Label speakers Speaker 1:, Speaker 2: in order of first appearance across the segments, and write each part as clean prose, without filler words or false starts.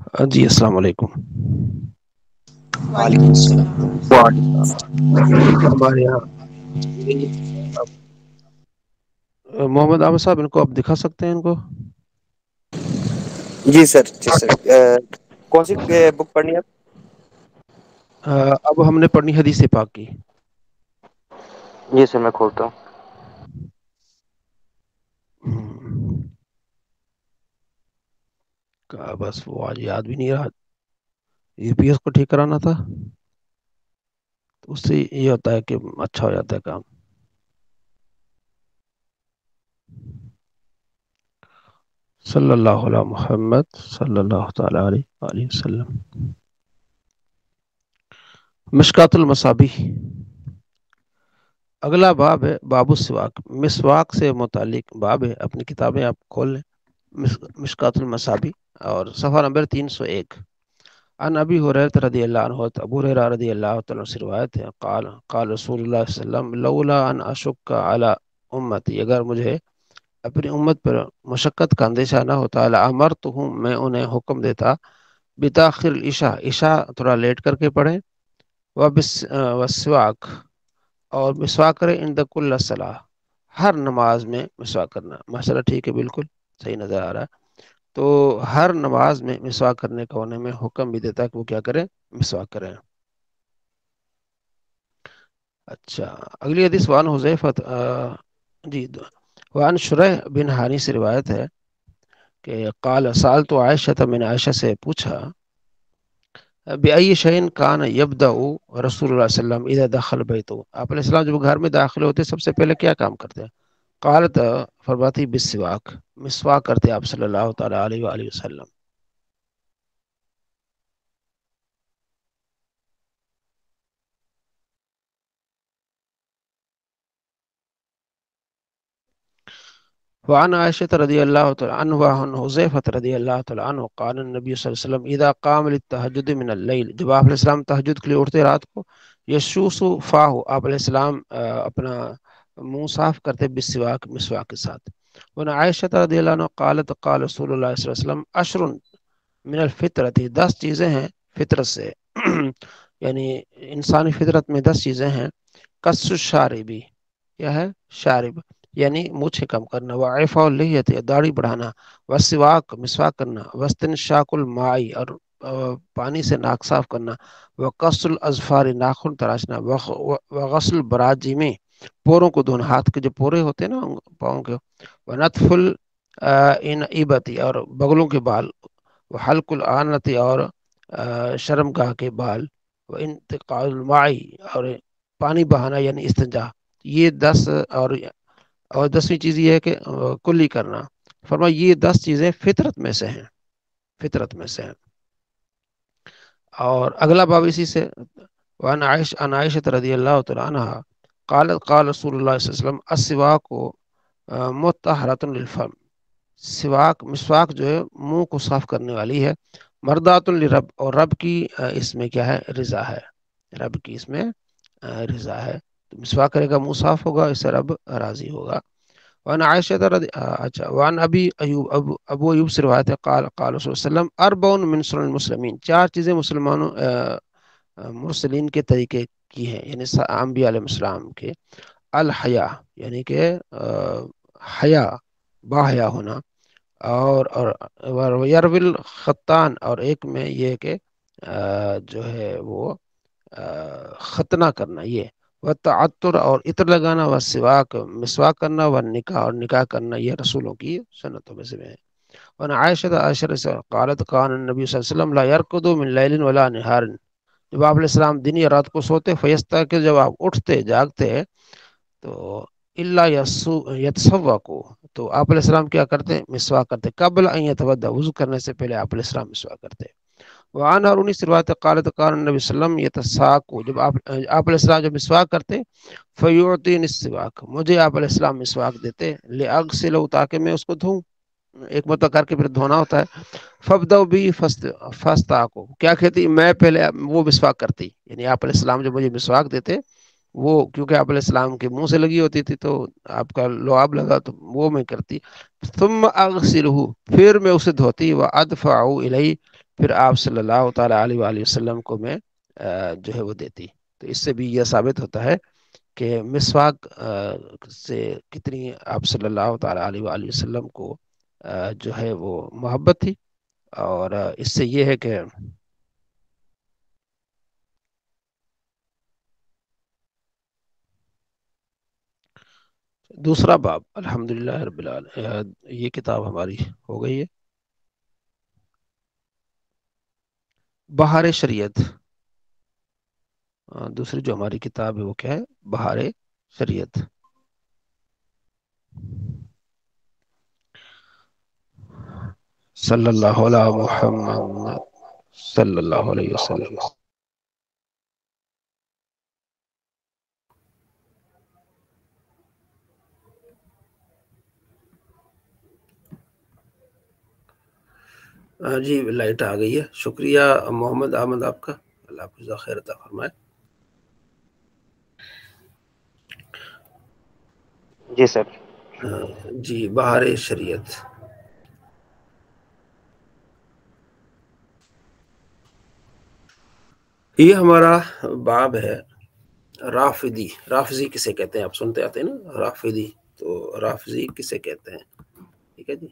Speaker 1: جی السلام علیکم.
Speaker 2: وعلیکم السلام.
Speaker 1: ہمارے یہاں محمد عامر صاحب ان کو آپ دکھا سکتے ہیں ان کو؟
Speaker 3: جی سر جی سر کون سی بک پڑھنی ہے؟
Speaker 1: اب ہم نے پڑھنی حدیث پاک کی.
Speaker 3: جی سر میں کھولتا ہوں.
Speaker 1: بس وہ آج یاد بھی نہیں رہا. یو پی ایس کو ٹھیک کرانا تھا تو اس سے یہ ہوتا ہے کہ اچھا ہو جاتا ہے کام. صلی اللہ علیہ محمد صلی اللہ تعالی علیہ وآلہ وسلم. مشکات المصابیح. اگلا باب ہے باب السواک. مسواک سے متعلق باب ہے. اپنی کتابیں آپ کھول لیں. مشکات المصابیح اور صفحہ نمبر 301. عن ابی ہریرہ رضی اللہ عنہ. ابو ہریرہ رضی اللہ تعالی عنہ سے روایت ہے قال قال رسول اللہ صلی اللہ علیہ وسلم لولا ان اشک علی امتی، اگر مجھے اپنی امت پر مشقت کا اندیشہ نہ ہوتا، لامرتہم، میں انہیں حکم دیتا، بتاخر العشاء، عشاء تھوڑا لیٹ کر کے پڑھیں، والسواک، اور مسواک کرے عند کل صلاۃ، ہر نماز میں مسواک کرنا. ماشاءاللہ ٹھیک ہے، بالکل صحیح نظر آ رہا ہے. تو ہر نماز میں مسواک کرنے کا انہیں میں حکم بھی دیتا کہ وہ کیا کریں، مسواک کریں. اچھا اگلی حدیث وان حذیفہ جی وان شریح بن حانی سے روایت ہے کہ قال سألت عائشہ، میں نے عائشہ سے پوچھا، بأي شيء كان يبدأ رسول اللہ صلی اللہ علیہ وسلم اذا دخل بیتہ، آپ علیہ السلام جب گھر میں داخل ہوتے سب سے پہلے کیا کام کرتے ہیں؟ قالت، فرماتی، بالسواک، مسواک کرتے آپ صلی اللہ تعالی علیہ وآلہ وسلم. وعن عائشة رضی اللہ تعالی عنہ وعن حذیفہ رضی اللہ تعالی عنہ قال النبی صلی اللہ علیہ وسلم اذا قام للتہجد من اللیل، جب آپ علیہ السلام تہجد کے لیے اٹھتے رات کو، یشوس فاہ، آپ علیہ السلام اپنا منہ صاف کرتے، بالسواک، مسواک کے ساتھ. وعن عائشة رضی اللہ عنہ قالت قال رسول اللہ صلی اللہ علیہ وسلم عشر من الفطرت، 10 چیزیں ہیں فطرت سے، یعنی انسانی فطرت میں 10 چیزیں ہیں. قص الشاربی، کیا ہے؟ شارب یعنی مونچھ کم کرنا، وعفاء اللیۃ، داڑھی بڑھانا، والسواک، مسواک کرنا، واستنشاق الماء، اور پانی سے ناک صاف کرنا، وقص الاظفار، ناخن تراشنا، وغسل البراجم، پوروں کو دھونا، ہاتھ کے جو پورے ہوتے ہیں نا پاؤں کے، ونتف الانئبۃ، اور بغلوں کے بال، وحلق العنت، اور شرمگاہ کے بال، وانتقال الماء، اور پانی بہانا یعنی استنجا. یہ 10 اور 10ویں چیز یہ ہے کہ کلی کرنا. فرمایا یہ 10 چیزیں فطرت میں سے ہیں، فطرت میں سے ہیں. اور اگلا باب اسی سے، وعن عائشہ رضی اللہ تعالی عنہ قال قال رسول اللہ صلی اللہ علیہ وسلم السواک مطہرۃ للفم، سواک، مسواک جو ہے منہ کو صاف کرنے والی ہے، مردات للرب، اور رب کی اس میں کیا ہے؟ رضا ہے، رب کی اس میں رضا ہے. تو مسواک کرے گا منہ صاف ہوگا، اس سے رب راضی ہوگا. وعن عائشہ اچھا وعن ابی ایوب، ابو ایوب سے روایت ہے قال قال رسول اللہ صلی اللہ علیہ وسلم اربع من سنن المسلمین، 4 چیزیں مسلمانوں مرسلین کے طریقے کی ہیں، یعنی انبیاء علیہ السلام کے. الحیا، یعنی کہ حیا، باحیا ہونا، اور یرول خطان، اور ایک میں یہ کہ جو ہے وہ ختنہ کرنا، یہ تعطر، اور عطر لگانا، سواک، مسواک کرنا، نکاح، اور نکاح کرنا، یہ رسولوں کی سنتوں میں سے ہے. وعن عائشہ سے قالت کان النبی صلی اللہ علیہ وسلم لا يرقد من لیل ولا نہار، جب آپ علیہ السلام دن یا رات کو سوتے، فیستا، کہ جب آپ اٹھتے جاگتے تو الا یتسوقوا، تو آپ علیہ السلام کیا کرتے؟ مسواک کرتے، قبل ان یتوضا، وضو کرنے سے پہلے آپ علیہ السلام مسواک کرتے. وعن اور سے روایت قالت قال النبی صلی اللہ علیہ وسلم یتساق، جب آپ علیہ السلام جب مسواک کرتے، فیعطین السواک، مجھے آپ علیہ السلام مسواک دیتے، لاغسلہ، تاکہ میں اس کو دھوں، ایک مرتبہ کر کے پھر دھونا ہوتا ہے. فبدؤ بی فاستاقوا، کیا کہتی؟ میں پہلے وہ مسواک کرتی، یعنی آپ علیہ السلام جب مجھے مسواک دیتے، وہ کیونکہ آپ علیہ السلام کے منہ سے لگی ہوتی تھی تو آپ کا لعاب لگا تو وہ میں کرتی. ثم اغسلہ، پھر میں اسے دھوتی، وادفع الیہ، پھر آپ صلی اللہ تعالیٰ علیہ وآلہ وسلم کو میں جو ہے وہ دیتی. تو اس سے بھی یہ ثابت ہوتا ہے کہ مسواک سے کتنی آپ صلی اللہ تعالیٰ علیہ وآلہ وسلم کو جو ہے وہ محبت تھی. اور اس سے یہ ہے کہ دوسرا باب الحمدللہ رب العالمین، یہ کتاب ہماری ہو گئی ہے. بہار شریعت، دوسری جو ہماری کتاب ہے وہ کیا ہے؟ بہار شریعت. صلی اللہ علیہ محمد صلی اللہ علیہ وسلم. جی لائٹ آ گئی ہے. شکریہ محمد احمد آپ کا، اللہ آپ کو خیر عطا فرمائے.
Speaker 3: جی سر.
Speaker 1: جی بہار شریعت. یہ ہمارا باب ہے رافضی. رافضی کسے کہتے ہیں؟ آپ سنتے آتے ہیں نا رافضی، تو رافضی کسے کہتے ہیں؟ ٹھیک ہے جی.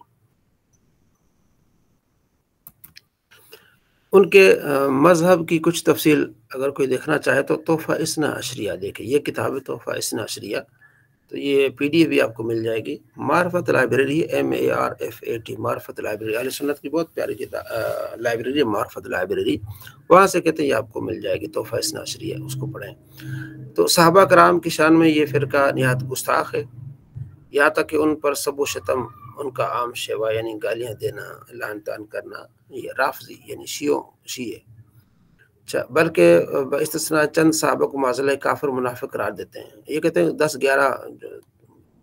Speaker 1: ان کے مذہب کی کچھ تفصیل اگر کوئی دیکھنا چاہے تو تحفہ اثنا عشریہ دیکھیں. یہ کتاب ہے تحفہ اثنا عشریہ، تو یہ پی ڈی ایف بھی آپ کو مل جائے گی. معرفت لائبریری MARFAT، معرفت لائبریری، اہل سنت کی بہت پیاری لائبریری ہے معرفت لائبریری. وہاں سے کہتے ہیں یہ آپ کو مل جائے گی تحفہ اثنا عشریہ، اس کو پڑھیں. تو صحابہ کرام کی شان میں یہ فرقہ نہایت گستاخ ہے، یہاں تک کہ ان پر سب و شتم ان کا عام شیوا، یعنی گالیاں دینا، لعن طعن کرنا، یہ رافضی یعنی شیعہ. بلکہ باستثناء چند صحابہ کو معاذ اللہ کافر منافق قرار دیتے ہیں. یہ کہتے ہیں 10-11،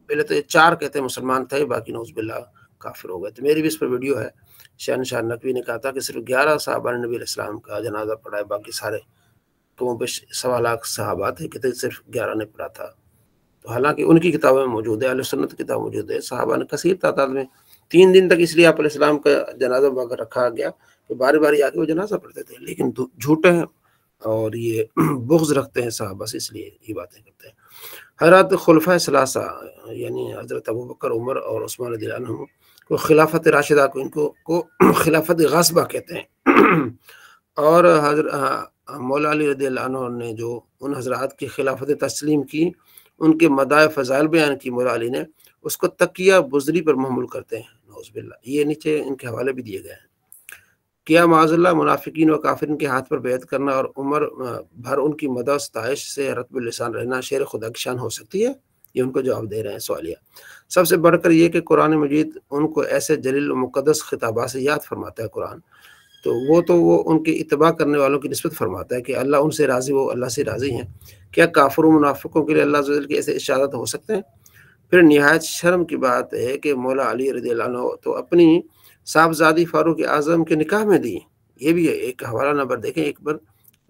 Speaker 1: پہلے تو 4 کہتے ہیں مسلمان تھے، باقی نعوذ باللہ کافر ہو گئے. تو میری بھی اس پر ویڈیو ہے. شہنشاہ نقوی نے کہا تھا کہ صرف 11 صحابہ نے نبی علیہ السلام کا جنازہ پڑھا ہے، باقی سارے تو 1.25 لاکھ صحابہ تھے، کہتے صرف 11 نے پڑھا تھا. تو حالانکہ ان کی کتابیں موجود ہے، اہل سنت کتاب موجود ہے. صحابہ نے کثیر تعداد میں 3 دن تک اس لیے آپ علیہ السلام کا جنازہ مگر رکھا گیا کہ باری باری آ کے وہ جنازہ پڑھتے تھے، لیکن جھوٹے ہیں اور یہ بغض رکھتے ہیں صحابہ سے، اس لیے یہ باتیں کرتے ہیں. حضرات خلفۂ ثلاثہ یعنی حضرت ابوبکر، عمر اور عثمان رضی اللہ عنہ کو خلافت راشدہ کو ان کو خلافت غاصبہ کہتے ہیں. اور حضرت مولا علی رضی اللہ عنہ نے جو ان حضرات کی خلافت تسلیم کی، ان کے مدائے فضائل بیان کی مولا علی نے، اس کو تقیہ بزدلی پر محمول کرتے ہیں. نعوذ باللہ. یہ نیچے ان کے حوالے بھی دیے گئے ہیں. کیا معاذ اللہ منافقین و کافرین کے ہاتھ پر بیعت کرنا اور عمر بھر ان کی مدح و ستائش سے رطب اللسان رہنا شیر خدا کی شان ہو سکتی ہے؟ یہ ان کو جواب دے رہے ہیں سوالیہ. سب سے بڑھ کر یہ کہ قرآن مجید ان کو ایسے جلیل و مقدس خطابات سے یاد فرماتا ہے قرآن، تو وہ ان کی اتباع کرنے والوں کی نسبت فرماتا ہے کہ اللہ ان سے راضی، وہ اللہ سے راضی ہیں. کیا کافر و منافقوں کے لیے اللہ عز و جل کے ایسے ارشادات ہو سکتے ہیں؟ پھر نہایت شرم کی بات ہے کہ مولا علی رضی اللہ عنہ تو اپنی صاحبزادی فاروق اعظم کے نکاح میں دی. یہ بھی ہے، ایک حوالہ نمبر دیکھیں. ایک بار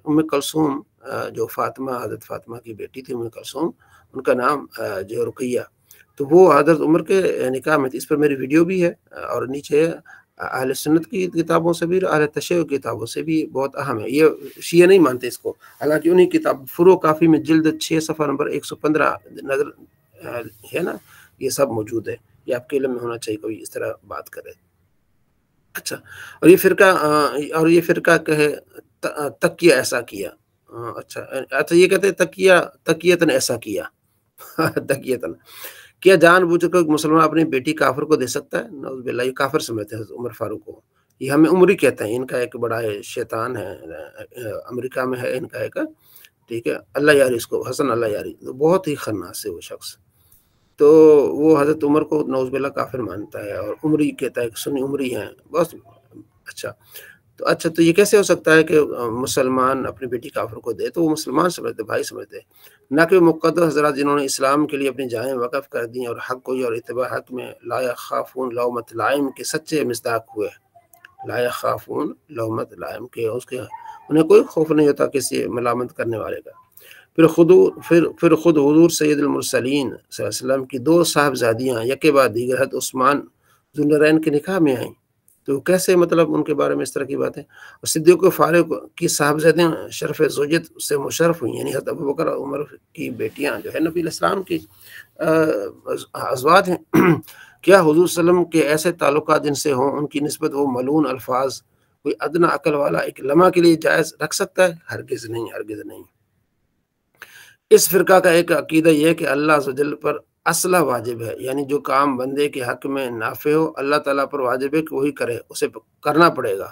Speaker 1: ام کلثوم جو فاطمہ، حضرت فاطمہ کی بیٹی تھی ام کلثوم، ان کا نام جو رقیہ، تو وہ حضرت عمر کے نکاح میں تھی. اس پر میری ویڈیو بھی ہے، اور نیچے اہل سنت کی کتابوں سے بھی، اہل تشیع کی کتابوں سے بھی بہت اہم ہے. یہ شیعہ نہیں مانتے اس کو، حالانکہ انہیں کتاب فروع کافی میں جلد 6 صفحہ نمبر 115 نظر ہے نا، یہ سب موجود ہے. یہ آپ کے علم میں ہونا چاہیے کوئی اس طرح بات کرے. اچھا، اور یہ فرقہ کہے تقیہ ایسا کیا. اچھا یہ کہتے ہیں تقیتن ایسا کیا. تقیتن کیا جان بوجھ کر مسلمان اپنی بیٹی کافر کو دے سکتا ہے؟ نعوذ باللہ. یہ کافر سمجھتے ہیں عمر فاروق کو. یہ ہمیں عمری کہتے ہیں. ان کا ایک بڑا شیطان ہے، امریکہ میں ہے ان کا ایک، ٹھیک ہے، اللہ یاری اس کو، حسن اللہ یاری، بہت ہی خناس ہے وہ شخص. تو وہ حضرت عمر کو نعوذ باللہ کافر مانتا ہے، اور عمری کہتا ہے کہ سنی عمری ہیں بس. اچھا تو یہ کیسے ہو سکتا ہے کہ مسلمان اپنی بیٹی کافر کو دے؟ تو وہ مسلمان سمجھتے، بھائی سمجھتے، نہ کہ مقدس حضرات جنہوں نے اسلام کے لیے اپنی جانیں وقف کر دیں اور حق کوئی اور اتباع حق میں لا یخافون لومۃ لائم کے سچے مصداق ہوئے. لا یخافون لومۃ لائم کے انہیں کوئی خوف نہیں ہوتا کسی ملامت کرنے والے کا. پھر خود حضور سید المرسلین صلی اللہ علیہ وسلم کی 2 صاحبزادیاں یکے بعد دیگر حضرت عثمان ذوالنورین کے نکاح میں آئیں. تو کیسے مطلب ان کے بارے میں اس طرح کی باتیں. اور صدیق فاروق کی صاحبزادیں شرف زوجت سے مشرف ہوئی، یعنی حضرت ابوبکر اور عمر کی بیٹیاں جو ہے نبی علیہ السلام کی ازواج ہیں. کیا حضور صلی اللہ علیہ وسلم کے ایسے تعلقات جن سے ہوں ان کی نسبت وہ ملعون الفاظ کوئی ادنا عقل والا ایک لمحہ کے لیے جائز رکھ سکتا ہے؟ ہرگز نہیں، ہرگز نہیں. اس فرقہ کا ایک عقیدہ یہ ہے کہ اللہ عز و جل پر اصلہ واجب ہے، یعنی جو کام بندے کے حق میں نافع ہو اللہ تعالیٰ پر واجب ہے کہ وہی کرے، اسے کرنا پڑے گا.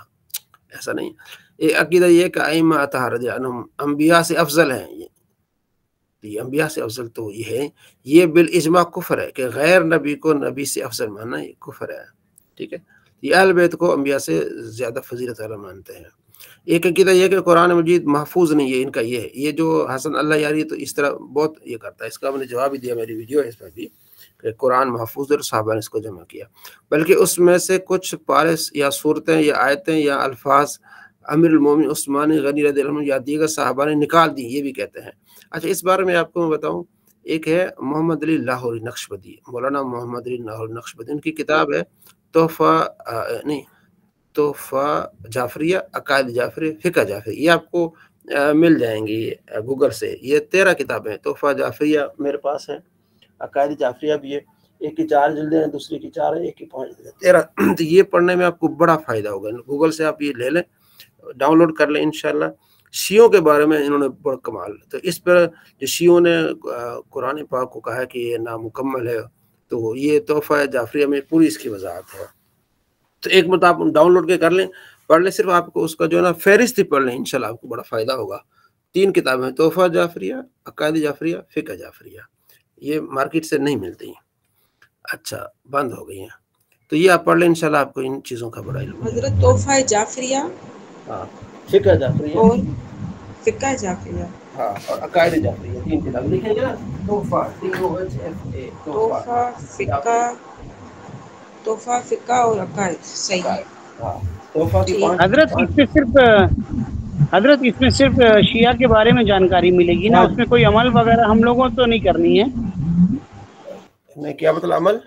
Speaker 1: ایسا نہیں. ایک عقیدہ یہ کہ ائمہ اطہار انبیاء سے افضل ہیں. یہ انبیاء سے افضل تو یہ ہے، یہ بالاجماع کفر ہے کہ غیر نبی کو نبی سے افضل ماننا یہ کفر ہے. ٹھیک ہے. یہ اہل بیت کو انبیاء سے زیادہ فضیلت والا مانتے ہیں. ایک عقیدہ یہ کہ قرآن مجید محفوظ نہیں ہے، ان کا یہ ہے. یہ جو حسن اللہ یاری تو اس طرح بہت یہ کرتا ہے، اس کا میں نے جواب ہی دیا، میری ویڈیو ہے اس پہ بھی کہ قرآن محفوظ ہے اور صحابہ نے اس کو جمع کیا، بلکہ اس میں سے کچھ پارس یا صورتیں یا آیتیں یا الفاظ امیر المومن عثمان غنی رضی اللہ عنہ یا دیگر صحابہ نے نکال دی، یہ بھی کہتے ہیں. اچھا اس بارے میں آپ کو میں بتاؤں، ایک ہے محمد علی لاہوری نقشبندی، مولانا محمد علی لاہوری نقشبندی، ان کی کتاب ہے تحفہ جعفریہ، عقائد جعفریہ، فقہ جعفریہ. یہ آپ کو مل جائیں گی گوگل سے. یہ 13 کتابیں ہیں. تحفہ جعفریہ میرے پاس ہے، عقائد جعفریہ بھی ہے. ایک کی 4 جلدیں ہیں، دوسری کی 4 ہے، ایک کی 5 جلدیں، 13. تو یہ پڑھنے میں آپ کو بڑا فائدہ ہوگا. گوگل سے آپ یہ لے لیں، ڈاؤن لوڈ کر لیں انشاءاللہ. شیعوں کے بارے میں انہوں نے بڑا کمال. تو اس پر جو شیعوں نے قرآن پاک کو کہا کہ یہ نامکمل ہے، تو یہ تحفہ جعفریہ میں پوری اس کی وضاحت ہے. تو ایک مرتبہ آپ ڈاؤن لوڈ کے کر لیں، پڑھ لیں. صرف آپ کو اس کا جو ہے نا فہرست ہی پڑھ لیں، انشاءاللہ آپ کو بڑا فائدہ ہوگا. 3 کتابیں ہیں، تحفہ جعفریہ، عقائد جعفریہ، فقہ جعفریہ. یہ مارکیٹ سے نہیں ملتی. اچھا بند ہو گئی ہیں، تو یہ آپ پڑھ لیں، انشاءاللہ آپ کو ان چیزوں کا بڑا علم.
Speaker 2: حضرت تحفہ جعفریہ
Speaker 1: ہاں، فقہ جعفریہ
Speaker 2: اور فقہ جعفریہ.
Speaker 1: ہاں، اور عقائد جعفریہ. 3 کتابیں لکھیں گے نا، تحفہ
Speaker 2: تحفہ فقہ اور عقائد. صحیح.
Speaker 1: ہاں، تحفہ کی
Speaker 2: ٹھیک.
Speaker 1: 5.
Speaker 4: حضرت اس میں صرف شیعہ کے بارے میں جانکاری ملے گی نا، اس میں کوئی عمل وغیرہ ہم لوگوں تو نہیں کرنی ہے؟
Speaker 1: میں کیا مطلب عمل؟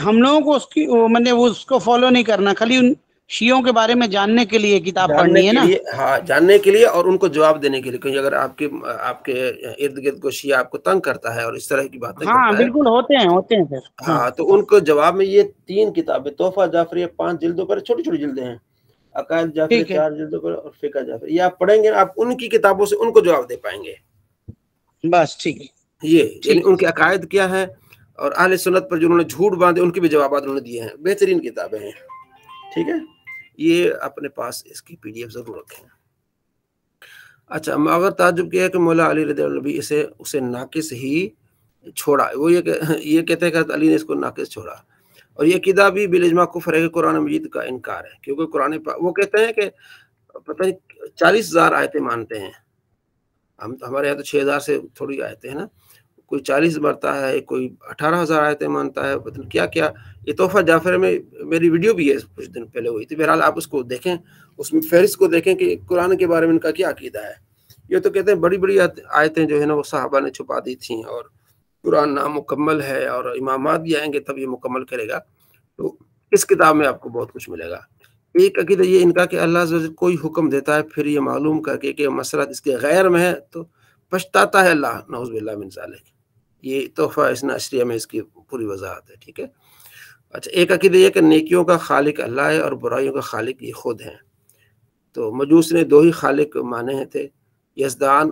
Speaker 4: ہم لوگوں کو اس کی مطلب اس کو فالو نہیں کرنا، خالی ان شیعوں کے بارے میں جاننے کے لیے کتاب پڑھنی ہے نا؟
Speaker 1: ہاں، جاننے کے لیے اور ان کو جواب دینے کے لیے. کہیں اگر آپ کے ارد گرد کو شیعہ آپ کو تنگ کرتا ہے اور اس طرح کی باتیں
Speaker 4: ہاں
Speaker 1: کرتا ہے،
Speaker 4: بالکل ہوتے ہیں سر.
Speaker 1: ہاں، تو ان کو جواب میں یہ 3 کتابیں، تحفہ جعفریہ 5 جلدوں پر، چھوٹی چھوٹی جلدیں ہیں، عقائد جعفریہ 4 جلدوں پر، اور فقہ جعفریہ. یہ آپ پڑھیں گے، آپ ان کی کتابوں سے ان کو جواب دے پائیں گے.
Speaker 4: بس ٹھیک ہے.
Speaker 1: یہ یعنی ان کے عقائد کیا ہے اور اہل سنت پر جو انہوں نے جھوٹ باندھے ان کے بھی جوابات انہوں نے دیے ہیں. بہترین کتابیں ہیں. ٹھیک ہے. یہ اپنے پاس اس کی PDF ضرور رکھیں. اچھا، اگر تعجب کیا ہے کہ مولا علی رضی اللہ عنہ اسے ناقص ہی چھوڑا، وہ یہ کہتے ہیں کہ علی نے اس کو ناقص چھوڑا. اور یہ عقیدہ بھی بالاجماع کفر ہے کہ قرآن مجید کا انکار ہے، کیونکہ قرآن وہ کہتے ہیں کہ پتہ نہیں 40,000 آیتیں مانتے ہیں. ہمارے یہاں تو 6,000 سے تھوڑی آیتیں ہیں نا، کوئی 40 مرتا ہے، کوئی 18,000 آیتیں مانتا ہے، پتہ نہیں کیا کیا. یہ تحفہ جعفر میں میری ویڈیو بھی ہے، کچھ دن پہلے ہوئی تھی. بہرحال آپ اس کو دیکھیں، اس میں فہرست کو دیکھیں کہ قرآن کے بارے میں ان کا کیا عقیدہ ہے. یہ تو کہتے ہیں بڑی بڑی آیتیں جو ہے نا وہ صحابہ نے چھپا دی تھیں، اور قرآن نامکمل ہے، اور امامات بھی آئیں گے تب یہ مکمل کرے گا. تو اس کتاب میں آپ کو بہت کچھ ملے گا. ایک عقیدہ یہ ان کا کہ اللہ عز و جل کوئی حکم دیتا ہے، پھر یہ معلوم کر کے کہ مسئلہ اس کے غیر میں ہے تو پچھتاتا ہے اللہ، نعوذ باللہ من ذالک. یہ تحفہ اثنا عشریہ میں اس کی پوری وضاحت ہے. ٹھیک ہے. اچھا، ایک عقیدہ یہ کہ نیکیوں کا خالق اللہ ہے اور برائیوں کا خالق یہ خود ہیں. تو مجوس نے 2 ہی خالق مانے تھے، یزدان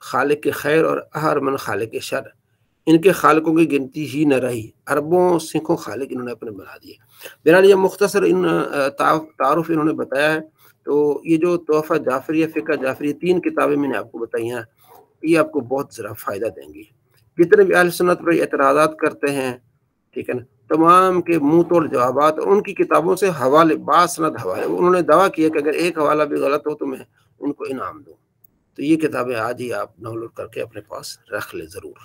Speaker 1: خالق کے خیر اور اہرمن خالق کے شر. ان کے خالقوں کی گنتی ہی نہ رہی، اربوں سینکڑوں خالق انہوں نے اپنے بنا دیے. بہرحال یہ مختصر تعارف انہوں نے بتایا ہے. تو یہ جو تحفہ جعفریہ، فقہ جعفریہ 3 کتابیں میں نے آپ کو بتائی ہیں، یہ آپ کو بہت ذرا فائدہ دیں گی. جتنے بھی اہل سنت پر اعتراضات کرتے ہیں، ٹھیک ہے نا، تمام کے منہ توڑ جوابات اور ان کی کتابوں سے حوالے، باسند حوالے. انہوں نے دعویٰ کیا کہ اگر ایک حوالہ بھی غلط ہو تو میں ان کو انعام دوں. تو یہ کتابیں آج ہی آپ ڈاؤن لوڈ کر کے اپنے پاس رکھ لیں ضرور.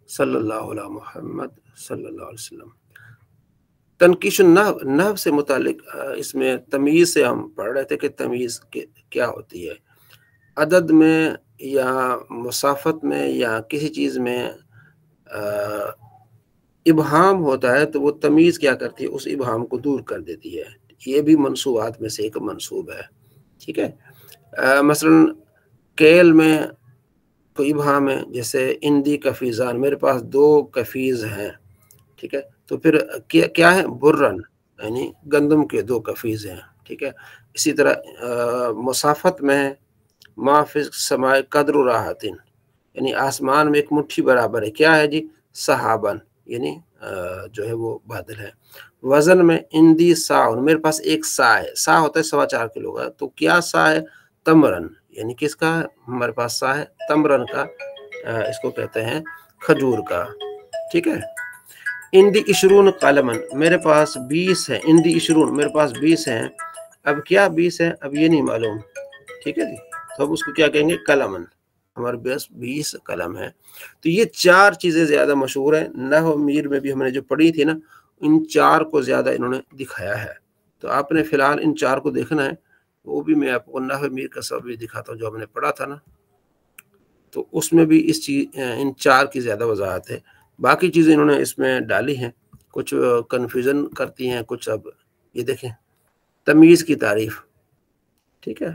Speaker 1: صلی اللہ علیہ محمد صلی اللہ علیہ وسلم. تنقیش النحو سے متعلق اس میں تمیز سے ہم پڑھ رہے تھے کہ تمیز کیا ہوتی ہے. عدد میں یا مسافت میں یا کسی چیز میں ابہام ہوتا ہے تو وہ تمیز کیا کرتی ہے، اس ابہام کو دور کر دیتی ہے، یہ بھی منصوبات میں سے ایک منصوب ہے، ٹھیک ہے۔ مثلا کیل میں کوئی ابہام ہے، جیسے اندی کفیزان، میرے پاس 2 کفیز ہیں، ٹھیک ہے، تو پھر کیا ہے، برن یعنی گندم کے 2 کفیز ہیں، ٹھیک ہے۔ اسی طرح مسافت میں ما فی السماء قدر راحتن، یعنی آسمان میں ایک مٹھی برابر ہے، کیا ہے جی، صحابن، یعنی جو ہے وہ بادل ہے۔ وزن میں اندی ساؤن، میرے پاس ایک سا ہے، سا ہوتا ہے 4.25 کلو کا، تو کیا سا ہے، تمرن، یعنی کس کا ہمارے پاس سا ہے، تمرن کا، اس کو کہتے ہیں کھجور کا، ٹھیک ہے۔ اندی 20 قلمن، میرے پاس 20 ہے، اندی 20 میرے پاس 20 ہیں، اب کیا 20 ہے، اب یہ نہیں معلوم، ٹھیک ہے جی، تو اب اس کو کیا کہیں گے، قلمن، ہمارے پاس 20 قلم ہے۔ تو یہ 4 چیزیں زیادہ مشہور ہیں، نحو میر میں بھی ہم نے جو پڑھی تھی نا، ان 4 کو زیادہ انہوں نے دکھایا ہے، تو آپ نے فی الحال ان 4 کو دیکھنا ہے، وہ بھی میں آپ کو نحو میر کا سبب بھی دکھاتا ہوں جو ہم نے پڑھا تھا نا، تو اس میں بھی اس چیز ان 4 کی زیادہ وضاحت ہے، باقی چیزیں انہوں نے اس میں ڈالی ہیں، کچھ کنفیوژن کرتی ہیں کچھ۔ اب یہ دیکھیں تمیز کی تعریف، ٹھیک ہے،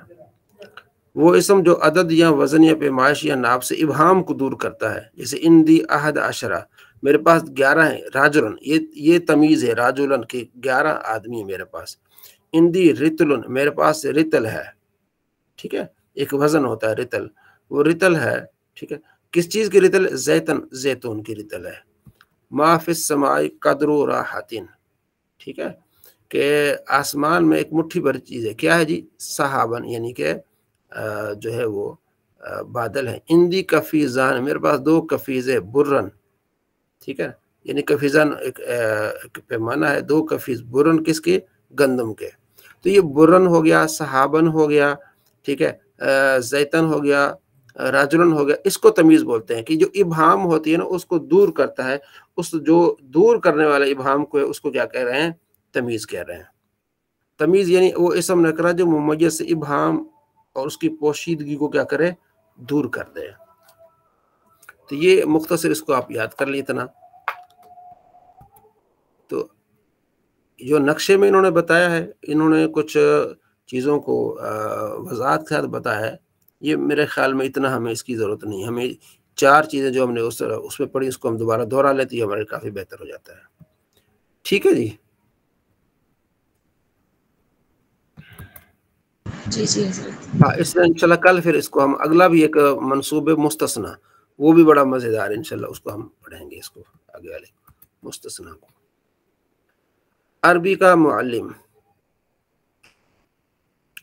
Speaker 1: وہ اسم جو عدد یا وزن یا پیمائش یا ناپ سے ابہام کو دور کرتا ہے، جیسے اندی 11، میرے پاس 11 ہیں، راجلن، یہ تمیز ہے، راجلن کے 11 آدمی ہیں میرے پاس۔ اندی رتلن، میرے پاس رتل ہے، ٹھیک ہے، ایک وزن ہوتا ہے رتل، وہ رتل ہے، ٹھیک ہے، کس چیز کی رتل، زیتن، زیتون کی رتل ہے۔ ما فی السماء قدر راحتن، ٹھیک ہے، کہ آسمان میں ایک مٹھی بھر چیز ہے، کیا ہے جی، صحابن، یعنی کہ جو ہے وہ بادل ہے۔ اندی کفیزان، میرے پاس 2 کفیز ہے، برن، ٹھیک ہے، یعنی کفیزان ایک پیمانہ ہے، 2 کفیز، برن کس کے، گندم کے، تو یہ برن ہو گیا، صحابن ہو گیا، ٹھیک ہے، زیتن ہو گیا، راجلن ہو گیا، اس کو تمیز بولتے ہیں، کہ جو ابہام ہوتی ہے نا اس کو دور کرتا ہے، اس جو دور کرنے والے ابہام کو ہے اس کو کیا کہہ رہے ہیں، تمیز کہہ رہے ہیں۔ تمیز یعنی وہ اسم نکرہ جو ممیز سے ابہام اور اس کی پوشیدگی کو کیا کرے، دور کر دے۔ تو یہ مختصر اس کو آپ یاد کر لی اتنا۔ تو جو نقشے میں انہوں نے بتایا ہے، انہوں نے کچھ چیزوں کو وضاحت کے ساتھ بتایا ہے، یہ میرے خیال میں اتنا ہمیں اس کی ضرورت نہیں، ہمیں 4 چیزیں جو ہم نے اس میں پڑھی اس کو ہم دوبارہ دہرا لیتے ہیں، ہمارے کافی بہتر ہو جاتا ہے، ٹھیک ہے جی۔
Speaker 2: جی جی حضرت۔
Speaker 1: ہاں، اس میں انشاءاللہ کل پھر اس کو ہم اگلا بھی ایک منصوب مستثنی، وہ بھی بڑا مزیدار ہے، انشاءاللہ اس کو ہم پڑھیں گے، اس کو آگے والے مستثنی کو۔ عربی کا معلم،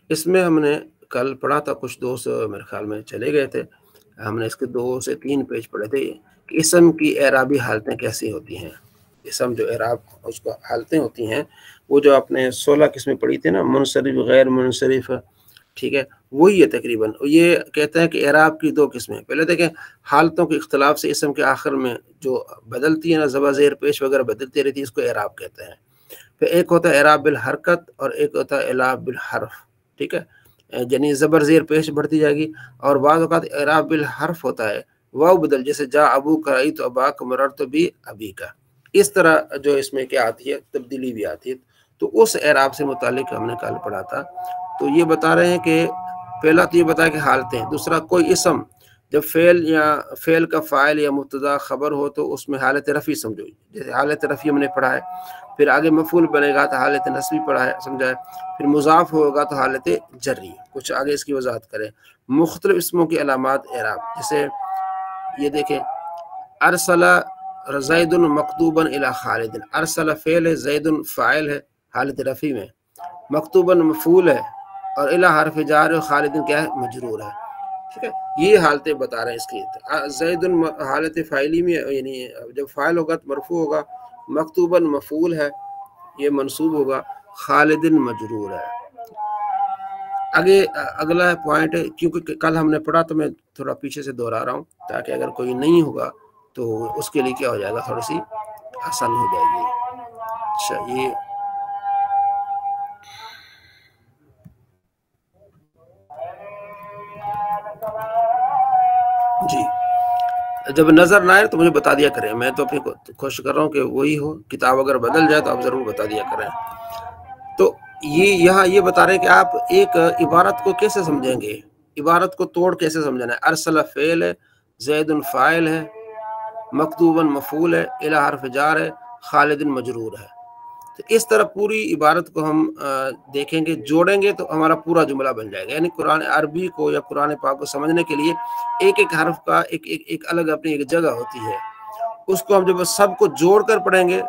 Speaker 1: اس میں ہم نے کل پڑھا تھا، کچھ دوست میرے خیال میں چلے گئے تھے، ہم نے اس کے 2 سے 3 پیج پڑھے تھے کہ اسم کی اعرابی حالتیں کیسی ہوتی ہیں، اسم جو اعراب اس کو حالتیں ہوتی ہیں، وہ جو آپ نے 16 قسمیں پڑھی تھی نا، منصرف، غیر منصرف، ٹھیک ہے، وہی ہے تقریباً۔ یہ کہتے ہیں کہ اعراب کی 2 قسمیں، پہلے دیکھیں حالتوں کے اختلاف سے اسم کے آخر میں جو بدلتی ہے نا، زبر زیر پیش وغیرہ بدلتی رہتی ہے، اس کو اعراب کہتے ہیں۔ پھر ایک ہوتا ہے اعراب بالحرکت اور ایک ہوتا ہے اعراب بالحرف، ٹھیک ہے، یعنی زبر زیر پیش بڑھتی جائے گی، اور بعض اوقات اعراب بالحرف ہوتا ہے، واو بدل، جیسے جا ابو کا رأیت اباک مررت بی ابی کا، اس طرح جو اس میں کیا آتی ہے، تبدیلی بھی آتی ہے۔ تو اس اعراب سے متعلق ہم نے کل پڑھا تھا، تو یہ بتا رہے ہیں کہ پہلا تو یہ بتایا کہ حالتیں، دوسرا کوئی اسم جب فعل کا فاعل یا مبتدا خبر ہو تو اس میں حالت رفعی سمجھو، جیسے حالت رفعی ہم نے پڑھا ہے، پھر آگے مفعول بنے گا تو حالت نصبی پڑھا ہے، سمجھا ہے، پھر مضاف ہوگا تو حالت جری، کچھ آگے اس کی وضاحت کریں۔ مختلف اسموں کی علامات اعراب، جیسے یہ دیکھیں، ارسل زید مکتوبا الی خالد، ارسل فعل ہے، زید فاعل ہے حالت رفعی میں، مکتوبا مفعول ہے، اور الی حرف جار و خالد کیا ہے، مجرور ہے، ٹھیک ہے، یہ حالتیں بتا رہے ہیں اس کی۔ زید حالت فاعلی میں، یعنی جب فاعل ہوگا تو مرفوع ہوگا، مکتوبا مفعول ہے، یہ منصوب ہوگا، خالد مجرور ہے۔ آگے اگلا پوائنٹ ہے، کیونکہ کل ہم نے پڑھا تو میں تھوڑا پیچھے سے دہرا رہا ہوں تاکہ اگر کوئی نہیں ہوگا تو اس کے لیے کیا ہو جائے گا، تھوڑی سی آسان ہو جائے گی۔ اچھا، یہ جی جب نظر نہ آئے تو مجھے بتا دیا کریں، میں تو اپنی کوشش کر رہا ہوں کہ وہی ہو، کتاب اگر بدل جائے تو آپ ضرور بتا دیا کریں۔ تو یہاں یہ بتا رہے ہیں کہ آپ ایک عبارت کو کیسے سمجھیں گے، عبارت کو توڑ کیسے سمجھنا ہے۔ ارسل فعل ہے، زید فاعل ہے، مکتوباً مفعول ہے، الی حرف جار ہے، خالد مجرور ہے۔ تو اس طرح پوری عبارت کو ہم دیکھیں گے، جوڑیں گے تو ہمارا پورا جملہ بن جائے گا۔ یعنی قرآن عربی کو یا قرآن پاک کو سمجھنے کے لیے ایک ایک حرف کا ایک الگ اپنی ایک جگہ ہوتی ہے، اس کو ہم جب سب کو جوڑ کر پڑھیں گے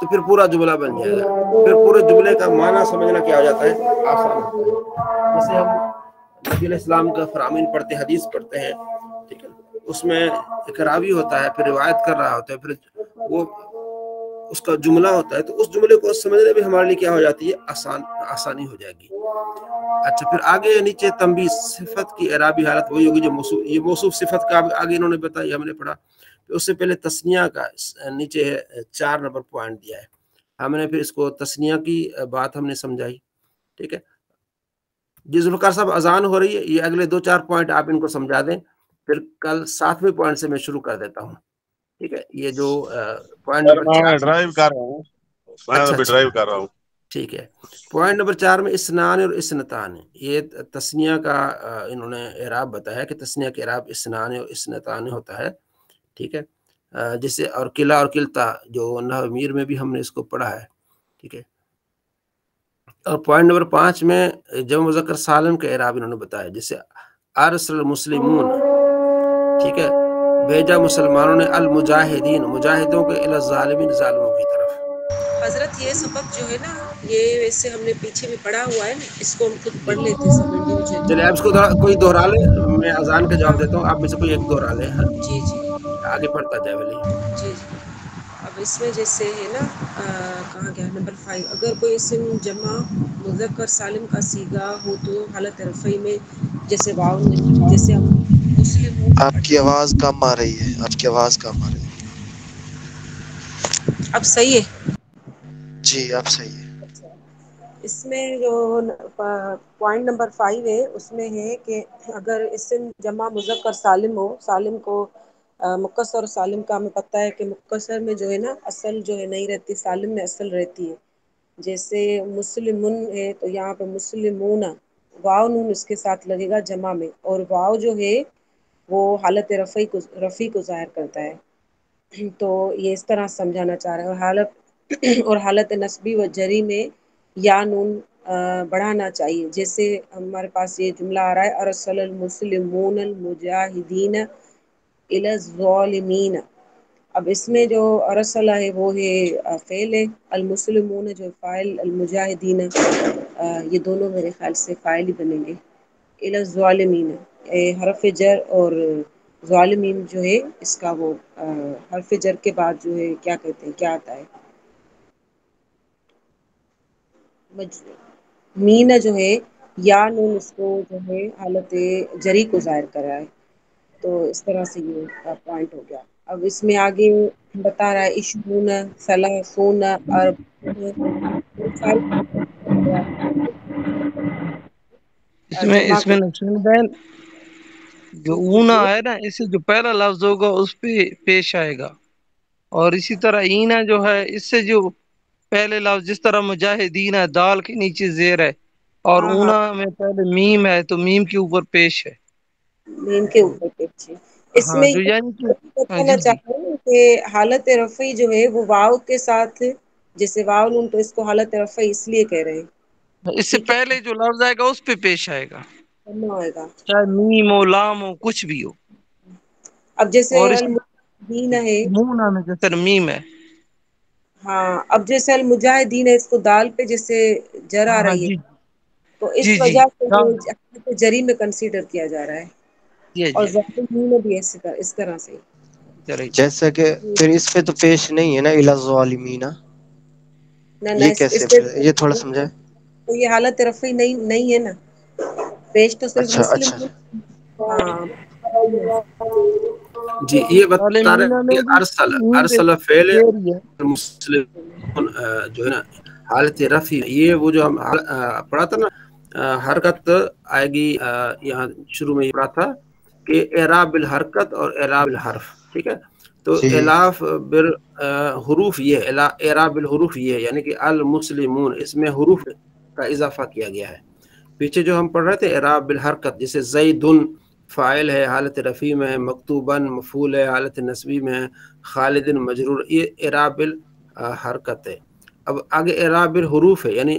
Speaker 1: تو پھر پورا جملہ بن جائے گا، پھر پورے جملے کا معنی سمجھنا کیا ہو جاتا ہے، آسان ہوتا ہے۔ جیسے ہم نبی علیہ السلام کا فرامین پڑھتے، حدیث پڑھتے ہیں، ٹھیک ہے، اس میں ایک راوی ہوتا ہے، پھر روایت کر رہا ہوتا ہے، پھر وہ اس کا جملہ ہوتا ہے، تو اس جملے کو سمجھنے میں ہمارے لیے کیا ہو جاتی ہے، آسانی ہو جائے گی۔ اچھا، پھر آگے نیچے تنبیہ، صفت کی اعرابی حالت وہی ہوگی جو موصوف، یہ موصوف صفت کا آگے انہوں نے بتایا، ہم نے پڑھا۔ اس سے پہلے تثنیہ کا نیچے 4 نمبر پوائنٹ دیا ہے، ہم نے پھر اس کو تثنیہ کی بات ہم نے سمجھائی، ٹھیک ہے۔ جی ذوالفقار صاحب اذان ہو رہی ہے، یہ اگلے 2-4 پوائنٹ آپ ان کو سمجھا دیں، پھر کل 7ویں پوائنٹ سے میں شروع کر دیتا ہوں، ٹھیک ہے۔ یہ جو پوائنٹ نمبر 4،
Speaker 5: میں ڈرائیو کر رہا ہوں، میں ابھی ڈرائیو کر رہا ہوں،
Speaker 1: ٹھیک ہے۔ پوائنٹ نمبر 4 میں اسنان اور اسنتان، یہ تثنیہ کا انہوں نے اعراب بتایا کہ تثنیہ کا اعراب اسنان اور اسنتان ہوتا ہے، ٹھیک ہے۔ جیسے اور قلعہ اور قلتا جو نحو امیر میں بھی ہم نے اس کو پڑھا ہے، ٹھیک ہے۔ اور پوائنٹ نمبر 5 میں جمع مذکر سالم کا اعراب انہوں نے بتایا، جیسے ارسل المسلمون، ٹھیک ہے، بھیجا مسلمانوں نے المجاہدین، مجاہدوں کے الی الظالمین، ظالموں کی طرف۔
Speaker 2: حضرت یہ سبق جو ہے نا، یہ ویسے ہم نے پیچھے بھی پڑھا ہوا ہے نا، اس کو ہم خود پڑھ لیتے سب انڈیویجول۔
Speaker 1: چلے آپ اس کو کوئی دوہرا لے، میں اذان کا جواب دیتا ہوں، آپ میں سے کوئی ایک دوہرا لے، ہاں
Speaker 2: جی جی
Speaker 1: آگے پڑھتا جائے ولی۔
Speaker 2: جی جی۔ اب اس میں جیسے ہے نا، کہاں گیا نمبر 5، اگر کوئی اسم جمع مذکر سالم کا صیغہ ہو تو حالت رفعی میں جیسے واو، جیسے ہم مسلمون،
Speaker 6: آپ کی آواز کم آ رہی ہے، آپ کی آواز کم آ رہی ہے۔
Speaker 2: اب صحیح ہے؟
Speaker 6: جی اب صحیح ہے۔
Speaker 2: اس میں جو پوائنٹ نمبر 5 ہے، اس میں ہے کہ اگر اسم جمع مذکر سالم ہو، سالم کو مقصر اور سالم کا ہمیں پتہ ہے کہ مقصر میں جو ہے نا اصل جو ہے نہیں رہتی، سالم میں اصل رہتی ہے۔ جیسے مسلمن ہے تو یہاں پہ مسلمون، واو نون اس کے ساتھ لگے گا جمع میں، اور واو جو ہے وہ حالت رفعی کو ظاہر کرتا ہے۔ تو یہ اس طرح سمجھانا چاہ رہے ہیں۔ اور حالت نصبی و جری میں یا نون بڑھانا چاہیے، جیسے ہمارے پاس یہ جملہ آ رہا ہے، ارسل المسلمون المجاہدین الی الظالمین۔ اب اس میں جو ارسل ہے وہ ہے فعل ہے، المسلمون جو فاعل، المجاہدین یہ دونوں میرے خیال سے فاعل ہی بنیں گے، الی الظالمین حرف جر، اور ظالمین جو ہے اس کا وہ حرف جر کے بعد جو ہے کیا کہتے ہیں، کیا آتا ہے، مین جو ہے یا نون اس کو جو ہے حالت جری کو ظاہر کرا ہے۔ تو اس طرح سے یہ پوائنٹ ہو گیا۔ اب اس میں آگے بتا رہا ہے اشرون، ثلاثون، اربعون، جمع
Speaker 7: اس میں نسرین بہن جو اونا ہے نا، اسے جو پہلا لفظ ہوگا اس پہ پیش آئے گا، اور اسی طرح اینا جو ہے اس سے جو پہلے لفظ، جس طرح مجاہدین ہے دال کے نیچے زیر ہے، اور
Speaker 2: ہاں ہاں
Speaker 7: اونا میں پہلے میم ہے تو میم کے اوپر پیش ہے۔
Speaker 2: میم کے اوپر پیچھے۔ اس
Speaker 7: ہاں
Speaker 2: میں
Speaker 7: جو یعنی کہ
Speaker 2: بتانا
Speaker 7: جی جی،
Speaker 2: چاہ رہے ہیں کہ حالت رفعی جو ہے وہ واو کے ساتھ، جیسے واو نون تو اس کو حالت رفعی اس لیے کہہ رہے ہیں،
Speaker 7: اس سے
Speaker 2: ٹھیک ہے،
Speaker 7: پہلے جو لفظ آئے گا اس پہ پیش آئے گا،
Speaker 2: کرنا ہوئے گا۔
Speaker 7: چاہے میم ہو، لام ہو، کچھ بھی ہو۔
Speaker 2: اب جیسے
Speaker 7: اور اس
Speaker 2: المجاہدین ہے،
Speaker 7: مونا میں جو ترمیم ہے،
Speaker 2: ہاں اب جیسے المجاہدین ہے، اس کو دال پہ جیسے جر آ
Speaker 7: ہاں
Speaker 2: رہی ہے،
Speaker 7: جی
Speaker 2: تو
Speaker 7: جی
Speaker 2: اس
Speaker 7: جی
Speaker 2: وجہ سے
Speaker 7: دال
Speaker 2: یہ جری میں کنسیڈر کیا جا رہا ہے،
Speaker 7: جی
Speaker 2: اور
Speaker 7: جی
Speaker 2: ظالمین بھی اس طرح سے۔
Speaker 7: چلیے
Speaker 6: جیسا کہ پھر اس پہ تو پیش نہیں ہے نا الی الظالمین،
Speaker 2: نہ
Speaker 6: یہ
Speaker 2: اس
Speaker 6: کیسے،
Speaker 2: پہ
Speaker 6: پھر یہ تھوڑا سمجھائے۔
Speaker 2: تو یہ حالت رفعی نہیں ہے نا، پیش تو صرف
Speaker 6: اچھا
Speaker 2: مسلم،
Speaker 6: اچھا
Speaker 2: ہاں
Speaker 1: جی یہ بتا رہے
Speaker 7: ظالمین
Speaker 1: ہیں
Speaker 7: میں
Speaker 1: کہ
Speaker 7: بھی میم پہ
Speaker 1: ارسل فعل
Speaker 7: زیر ہی ہے۔
Speaker 1: مسلم جو ہے نا حالت رفع، یہ وہ جو ہم پڑھا تھا نا، حرکت آئے گی، یہاں شروع میں یہ پڑھا تھا کہ اعراب الحرکت اور اعراب الحرف، ٹھیک ہے. تو الاف بالحروف یہ ہے، اعراب الحروف یہ ہے، یعنی کہ المسلمون اس میں حروف کا اضافہ کیا گیا ہے. پیچھے جو ہم پڑھ رہے تھے اعراب بالحرکت، جیسے زیدن فاعل ہے حالت رفیع میں ہے، مکتوباً مفعول ہے حالت نصبی میں ہے، خالدن مجرور، یہ اعراب الحرکت ہے. اب آگے اعراب الحروف ہے، یعنی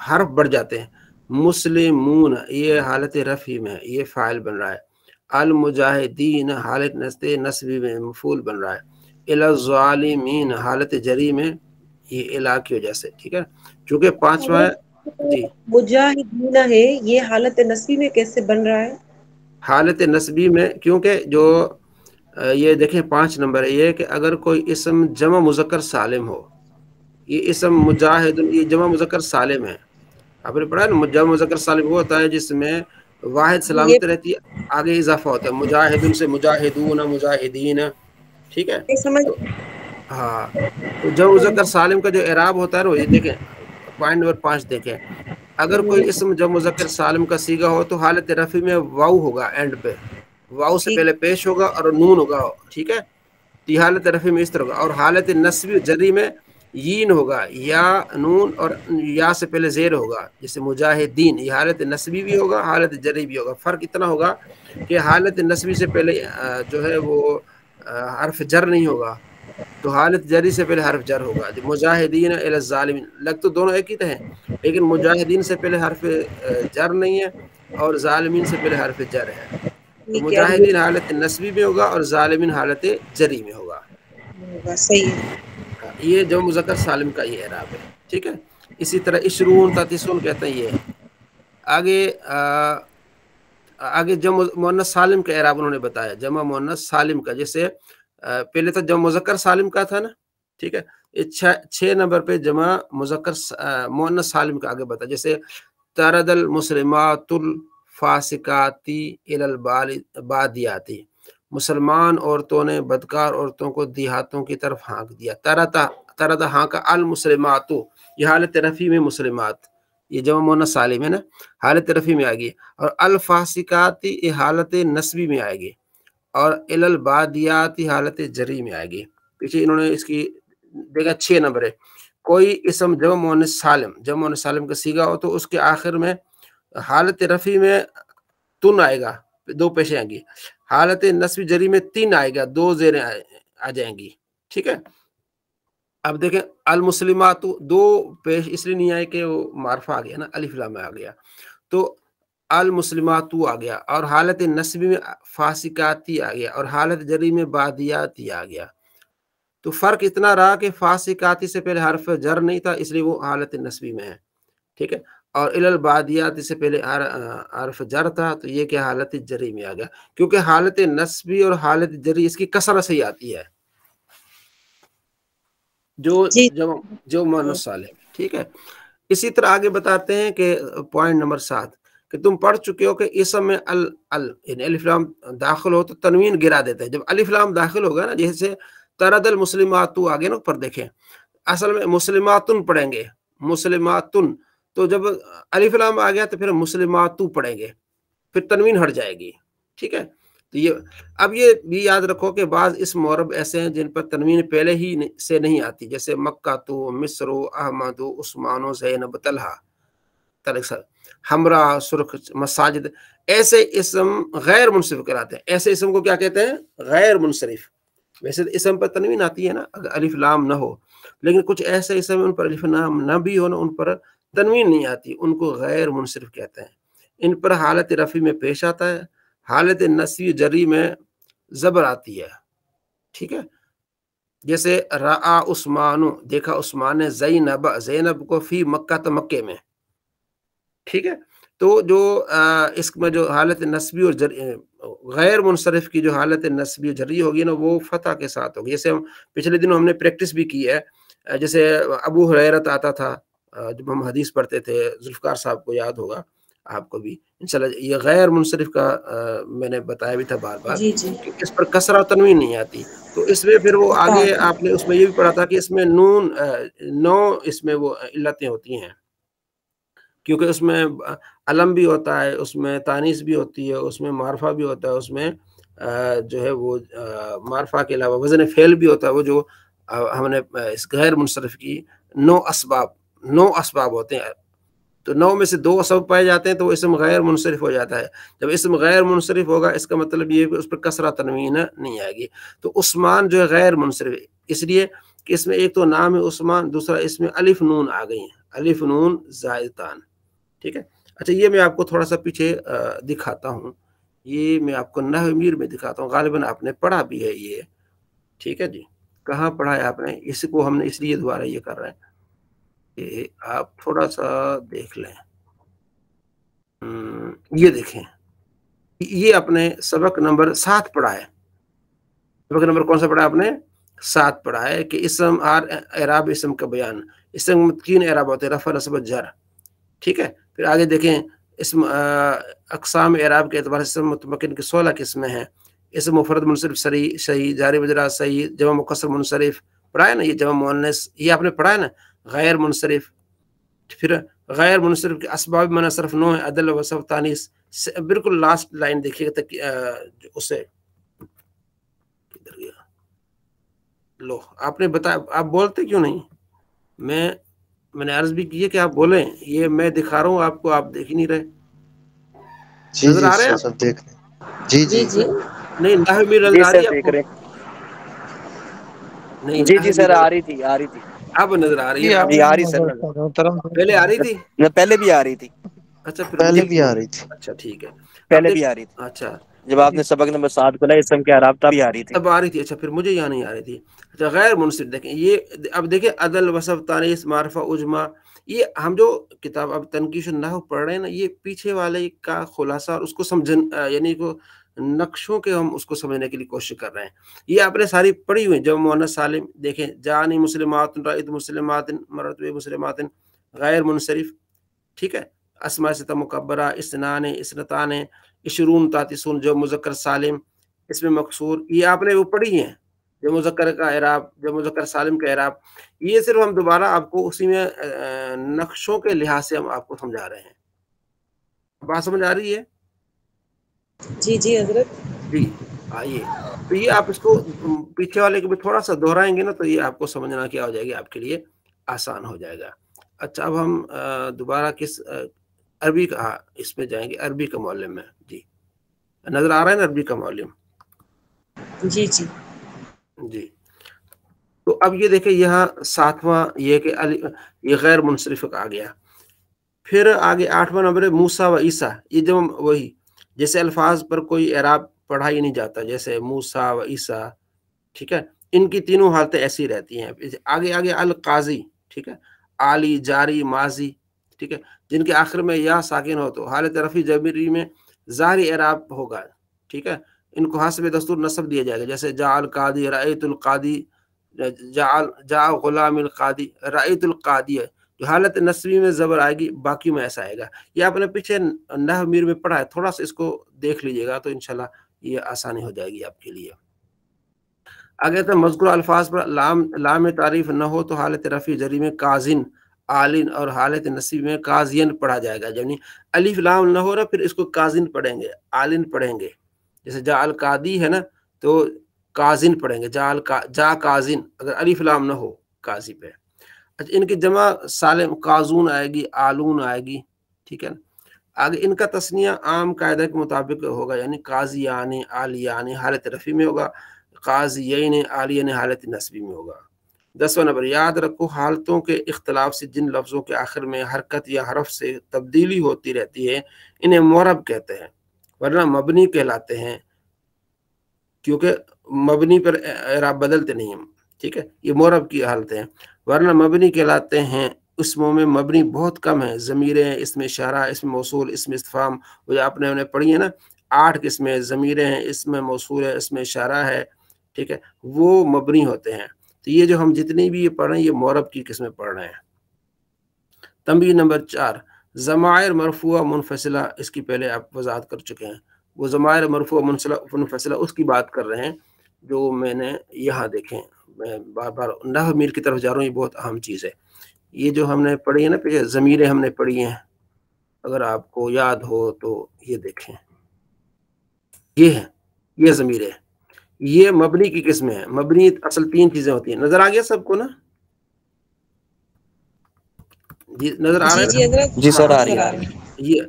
Speaker 1: حرف بڑھ جاتے ہیں. مسلمون یہ حالت رفیع میں ہے، یہ فاعل بن رہا ہے. المجاہدین حالت نصبی میں مفعول بن رہا ہے. الظالمین حالت جری میں، یہ الہ کی وجہ سے، ٹھیک ہے. چونکہ پانچواں جی
Speaker 2: مجاہدین ہے، یہ حالت نصبی میں کیسے بن رہا ہے؟ حالت
Speaker 1: نصبی میں کیونکہ جو یہ دیکھیں 5 نمبر ہے، یہ کہ اگر کوئی اسم جمع مذکر سالم ہو، یہ اسم مجاہد یہ جمع مذکر سالم ہے. آپ نے پڑھا نا جمع مذکر سالم وہ ہوتا ہے جس میں واحد سلامت رہتی ہے، آگے اضافہ ہوتا ہے، مجاہدن سے مجاہدون مجاہدین، ٹھیک ہے. ہاں تو جمع مذکر سالم کا جو اعراب ہوتا ہے نا، یہ دیکھیں پوائنٹ نمبر 5 دیکھیں. اگر کوئی اسم جمع مذکر سالم کا صیغہ ہو تو حالت رفع میں واو ہوگا، اینڈ پہ واو سے پہلے پیش ہوگا اور نون ہوگا، ٹھیک ہے. یہ حالت رفع میں اس طرح ہوگا. اور حالت نصبی جری میں یین ہوگا، یا نون اور یا سے پہلے زیر ہوگا، جیسے مجاہدین، یہ حالت نصبی بھی ہوگا حالت جری بھی ہوگا. فرق اتنا ہوگا کہ حالت نصبی سے پہلے جو ہے وہ حرف جر نہیں ہوگا، تو حالت جری سے پہلے حرف جر ہوگا. مجاہدین الی الظالمین، لگ تو دونوں ایک ہی ہیں، لیکن مجاہدین سے پہلے حرف جر نہیں ہے اور ظالمین سے پہلے حرف جر ہے. تو مجاہدین حالت نصبی میں ہوگا اور ظالمین حالت جری میں ہوگا.
Speaker 2: صحیح ہے،
Speaker 1: یہ جو مذکر سالم کا یہ اعراب ہے، ٹھیک ہے. اسی طرح اشرون تاتیسون کہتے ہیں. یہ آگے جمع مؤنث سالم کا اعراب انہوں نے بتایا، جمع مؤنث سالم کا. جیسے پہلے تو جمع مذکر سالم کا تھا نا، ٹھیک ہے. 6 نمبر پہ جمع مذکر مؤنث سالم کا آگے بتا. جیسے ترد المسلمات الفاسقاتی الی البادیاتی، مسلمان عورتوں نے بدکار عورتوں کو دیہاتوں کی طرف ہانک دیا. ترد ہانکا المسلمات، یہ حالت رفیع میں مسلمات، یہ جمع مؤنث سالم ہے نا، حالت رفیع میں آئے گی. اور الفاسقاتی یہ حالت نصبی میں آئے گی. اور الی البادیاتی حالت جری میں آئے گی. پیچھے انہوں نے اس کی دیکھا 6 نمبر ہے. کوئی اسم جمع مؤنث سالم کا صیغہ ہو تو اس کے آخر میں حالت رفیع میں تن آئے گا، 2 پیشیں آئیں گی. حالت نصب جری میں 3 آئے گا، 2 زیریں آ جائیں گی، ٹھیک ہے. اب دیکھیں المسلمات 2 پیش اس لیے نہیں آئے کہ وہ معرفہ آ گیا نا، الف لام آ گیا، تو المسلمات آ گیا. اور حالت نصبی میں فاسقاتی آ گیا، اور حالت جری میں بادیاتی آ گیا. تو فرق اتنا رہا کہ فاسقاتی سے پہلے حرف جر نہیں تھا، اس لیے وہ حالت نصبی میں ہے، ٹھیک ہے. اور الی البادیاتی سے پہلے حرف جر تھا، تو یہ کہ حالت جری میں آ گیا، کیونکہ حالت نصبی اور حالت جری اس کی کسرہ سے ہی آتی ہے، جو مؤنث سالم، ٹھیک ہے. اسی طرح آگے بتاتے ہیں کہ پوائنٹ نمبر 7 کہ تم پڑھ چکے ہو کہ اسم میں یعنی الف لام داخل ہو تو تنوین گرا دیتے ہیں. جب الف لام داخل ہوگا نا، جیسے ترد المسلمات آگے نا اوپر دیکھیں، اصل میں مسلماتن پڑھیں گے، مسلماتن، تو جب الف لام آ گیا تو پھر مسلماتو پڑھیں گے، پھر تنوین ہٹ جائے گی، ٹھیک ہے. تو یہ اب یہ بھی یاد رکھو کہ بعض اسم معرب ایسے ہیں جن پر تنوین پہلے ہی سے نہیں آتی، جیسے مکہ تو، مصر، احمد، عثمان، زینب، طلحہ، حمرا، سرخ، مساجد. ایسے اسم غیر منصرف کراتے ہیں. ایسے اسم کو کیا کہتے ہیں؟ غیر منصرف. ویسے اسم پر تنوین آتی ہے نا اگر الف لام نہ ہو، لیکن کچھ ایسے اسم ان پر الف لام نہ بھی ہو نا، ان پر تنوین نہیں آتی، ان کو غیر منصرف کہتے ہیں. ان پر حالت رفع میں پیش آتا ہے، حالت نصبی جری میں زبر آتی ہے، ٹھیک ہے. جیسے رعا عثمان، دیکھا عثمان نے، زینب کو فی مکہ، تو مکے میں، ٹھیک ہے. تو جو اس میں جو حالت نصبی اور غیر منصرف کی جو حالت نصبی جری ہوگی نا، وہ فتح کے ساتھ ہوگی. جیسے پچھلے دنوں ہم نے پریکٹس بھی کی ہے، جیسے ابو ہریرہ آتا تھا جب ہم حدیث پڑھتے تھے، ذوالفقار صاحب کو یاد ہوگا، آپ کو بھی انشاءاللہ. یہ غیر منصرف کا میں نے بتایا بھی تھا بار بار کہ اس پر کسرہ تنوین نہیں آتی. تو اس میں پھر وہ آگے آپ نے اس میں یہ بھی پڑھا تھا کہ اس میں نون 9 اس میں وہ علتیں ہوتی ہیں، کیونکہ اس میں علم بھی ہوتا ہے، اس میں تانیث بھی ہوتی ہے، اس میں معرفہ بھی ہوتا ہے، اس میں جو ہے وہ معرفہ کے علاوہ وزن فعل بھی ہوتا ہے، وہ جو ہم نے اس غیر منصرف کی 9 اسباب ہوتے ہیں، تو 9 میں سے 2 سبب پائے جاتے ہیں تو وہ اسم غیر منصرف ہو جاتا ہے۔ جب اسم غیر منصرف ہوگا اس کا مطلب یہ ہے کہ اس پر کسرہ تنوین نہیں آئے گی، تو عثمان جو ہے غیر منصرف ہے، اس لیے کہ اس میں ایک تو نام ہے عثمان، دوسرا اس میں الف نون آ گئی ہیں، الف نون زائدتان، ٹھیک ہے۔ اچھا یہ میں آپ کو تھوڑا سا پیچھے دکھاتا ہوں، یہ میں آپ کو نحو میر میں دکھاتا ہوں، غالباً آپ نے پڑھا بھی ہے یہ، ٹھیک ہے جی، کہاں پڑھا ہے آپ نے؟ اس کو ہم نے اس لیے دوبارہ یہ کر رہے ہیں کہ آپ تھوڑا سا دیکھ لیں، یہ دیکھیں، یہ اپنے سبق نمبر 7 پڑھا ہے، سبق نمبر کون سا پڑھا آپ نے؟ 7 پڑھا ہے کہ اسم اعراب اسم کا بیان، اسم 3 اعراب ہوتے ہیں، رفع نصب جر، ٹھیک ہے۔ پھر آگے دیکھیں اسم اقسام اعراب کے اعتبار سے اسم متمکن کی 16 قسمیں ہیں، اسم مفرد منصرف صحیح، جاری مجرا صحیح، جمع مکسر منصرف پڑھا ہے نا، یہ جمع مؤنث یہ آپ نے پڑھا ہے نا، غیر منصرف، پھر غیر منصرف کے اسباب منع صرف 9 ہے، عدل وصف تانیث، بالکل لاسٹ لائن دیکھیے گا اسے لو آپ نے بتایا، آپ بولتے کیوں نہیں؟ میں نے عرض بھی کی ہے کہ آپ بولیں، یہ میں دکھا رہا ہوں آپ کو، آپ دیکھ ہی نہیں رہے،
Speaker 6: جی
Speaker 1: نظر
Speaker 6: جی
Speaker 1: آ رہے ہیں
Speaker 6: سر
Speaker 1: آپ؟
Speaker 6: سب دیکھ رہے ہیں، جی
Speaker 2: جی
Speaker 6: جی
Speaker 2: جی
Speaker 1: نہیں نحو میر
Speaker 3: جی
Speaker 1: نظر آ
Speaker 3: سر
Speaker 1: رہی ہے آپ
Speaker 3: دیکھ
Speaker 1: کو؟
Speaker 3: رہے
Speaker 1: نہیں
Speaker 3: جی
Speaker 1: نحو
Speaker 3: سر
Speaker 1: میر
Speaker 3: آ رہی تھی
Speaker 1: اب نظر آ رہی ہے
Speaker 7: جی
Speaker 1: نا
Speaker 7: آپ
Speaker 3: جی آ رہی سر
Speaker 7: نظر
Speaker 3: نظر،
Speaker 7: کر رہا ہوں طرف
Speaker 1: پہلے آ رہی تھی؟
Speaker 3: پہلے بھی آ رہی تھی،
Speaker 1: اچھا پھر
Speaker 6: پہلے
Speaker 1: مجھے
Speaker 6: بھی آ رہی تھی۔
Speaker 1: اچھا ٹھیک ہے، اب
Speaker 3: پہلے
Speaker 1: دیکھ،
Speaker 3: بھی آ رہی تھی،
Speaker 1: اچھا
Speaker 3: جب آپ نے سبق نمبر 7 کھولا اسم کے اعراب تب بھی آ رہی تھی،
Speaker 1: تب آ رہی تھی، اچھا پھر مجھے یہاں نہیں آ رہی تھی۔ اچھا غیر منصرف دیکھیں، یہ اب دیکھیں عدل وصف تانیث معرفہ اجمہ، یہ ہم جو کتاب اب تنقیش النحو پڑھ رہے ہیں نا، یہ پیچھے والے کا خلاصہ اور اس کو سمجھن یعنی کو نقشوں کے ہم اس کو سمجھنے کے لیے کوشش کر رہے ہیں۔ یہ آپ نے ساری پڑھی ہوئی جب مؤنث سالم دیکھیں، جانی مسلمات، رأیت مسلمات، مررت بمسلمات، غیر منصرف، ٹھیک ہے، اسماء ستہ مکبرہ، اثنان، اثنتان، عشرون، تاتیسون، جو مذکر سالم، اس میں مقصور، یہ آپ نے وہ پڑھی ہیں، جو مذکر کا اعراب، جو مذکر سالم کا اعراب، یہ صرف ہم دوبارہ آپ کو اسی میں نقشوں کے لحاظ سے ہم آپ کو سمجھا رہے ہیں۔ بات سمجھ آ رہی ہے؟
Speaker 2: جی جی حضرت،
Speaker 1: جی آئیے، تو یہ آپ اس کو پیچھے والے کو بھی تھوڑا سا دہرائیں گے نا تو یہ آپ کو سمجھنا کیا ہو جائے گی، آپ کے لیے آسان ہو جائے گا۔ اچھا اب ہم دوبارہ کس عربی کا اس میں جائیں گے، عربی کا معلم میں، جی نظر آ رہا ہے نا عربی کا معلم؟
Speaker 2: جی جی
Speaker 1: جی تو اب یہ دیکھیں یہاں 7واں یہ کہ یہ غیر منصرف آ گیا، پھر آگے 8واں نمبر موسیٰ و عیسیٰ، یہ جب وہی جیسے الفاظ پر کوئی اعراب پڑھا ہی نہیں جاتا، جیسے موسیٰ و عیسیٰ، ٹھیک ہے، ان کی تینوں حالتیں ایسی رہتی ہیں۔ آگے القاضی، ٹھیک ہے، عالی، جاری، ماضی، ٹھیک ہے، جن کے آخر میں یا ساکن ہو تو حالت رفع جبری میں ظاہری اعراب ہوگا، ٹھیک ہے، ان کو حسب دستور نصب دیا جائے گا، جیسے جاء القاضی، رأیت القاضی، جاء غلام القاضی، رأیت القاضی، جو حالت نصبی میں زبر آئے گی، باقی میں ایسا آئے گا۔ یہ آپ نے پیچھے نحو میر میں پڑھا ہے، تھوڑا سا اس کو دیکھ لیجئے گا تو انشاءاللہ یہ آسانی ہو جائے گی آپ کے لیے۔ آگے تو مذکور الفاظ پر لام تعریف نہ ہو تو حالت رفع جری میں کازن، عالن، اور حالت نصیب میں کازین پڑھا جائے گا، یعنی الف لام نہ ہو رہا پھر اس کو کازن پڑھیں گے، عالن پڑھیں گے، جیسے جاء القاضی ہے نا تو کازن پڑھیں گے، جا کازن، اگر الف لام نہ ہو قاضی پہ۔ اچھا ان کی جمع سالم قازون آئے گی، آلون آئے گی، ٹھیک ہے نا۔ آگے ان کا تثنیہ عام قاعدہ کے مطابق ہوگا، یعنی قاضیان، عالیان حالت رفع میں ہوگا، قاضیین، عالین حالت نصبی میں ہوگا۔ 10واں نمبر یاد رکھو حالتوں کے اختلاف سے جن لفظوں کے آخر میں حرکت یا حرف سے تبدیلی ہوتی رہتی ہے انہیں معرب کہتے ہیں، ورنہ مبنی کہلاتے ہیں، کیونکہ مبنی پر اعراب بدلتے نہیں ہیں، ٹھیک ہے، یہ معرب کی حالتیں ہیں، ورنہ مبنی کہلاتے ہیں۔ اسموں میں مبنی بہت کم ہے، ضمیریں، اسم اشارہ، اسم موصول، اسم استفہام، وہ جو آپ نے انہیں پڑھی ہے نا 8 قسمیں، ضمیریں ہیں، اسم موصول ہے، اسم اشارہ ہے، ٹھیک ہے، وہ مبنی ہوتے ہیں۔ تو یہ جو ہم جتنی بھی یہ پڑھ رہے ہیں یہ معرب کی قسمیں پڑھ رہے ہیں۔ تنبیہ نمبر 4 ضمائر مرفوعہ منفصلہ، اس کی پہلے آپ وضاحت کر چکے ہیں، وہ ضمائر مرفوعہ منفصلہ اس کی بات کر رہے ہیں جو میں نے یہاں دیکھیں، میں بار بار نحو میر کی طرف جا رہا ہوں، یہ بہت اہم چیز ہے۔ یہ جو ہم نے پڑھی ہے نا پیچھے ضمیریں ہم نے پڑھی ہیں، اگر آپ کو یاد ہو تو یہ دیکھیں، یہ ہے یہ ضمیر ہے، یہ مبنی کی قسم ہے. مبنی اصل 3 چیزیں ہوتی ہیں. نظر آ گیا سب کو نا؟ جی نظر آ رہا ہے
Speaker 2: جی حضرت،
Speaker 3: جی سر،
Speaker 2: ہاں
Speaker 3: آ رہی
Speaker 2: نظر
Speaker 3: ہے.
Speaker 2: آ رہی ہے.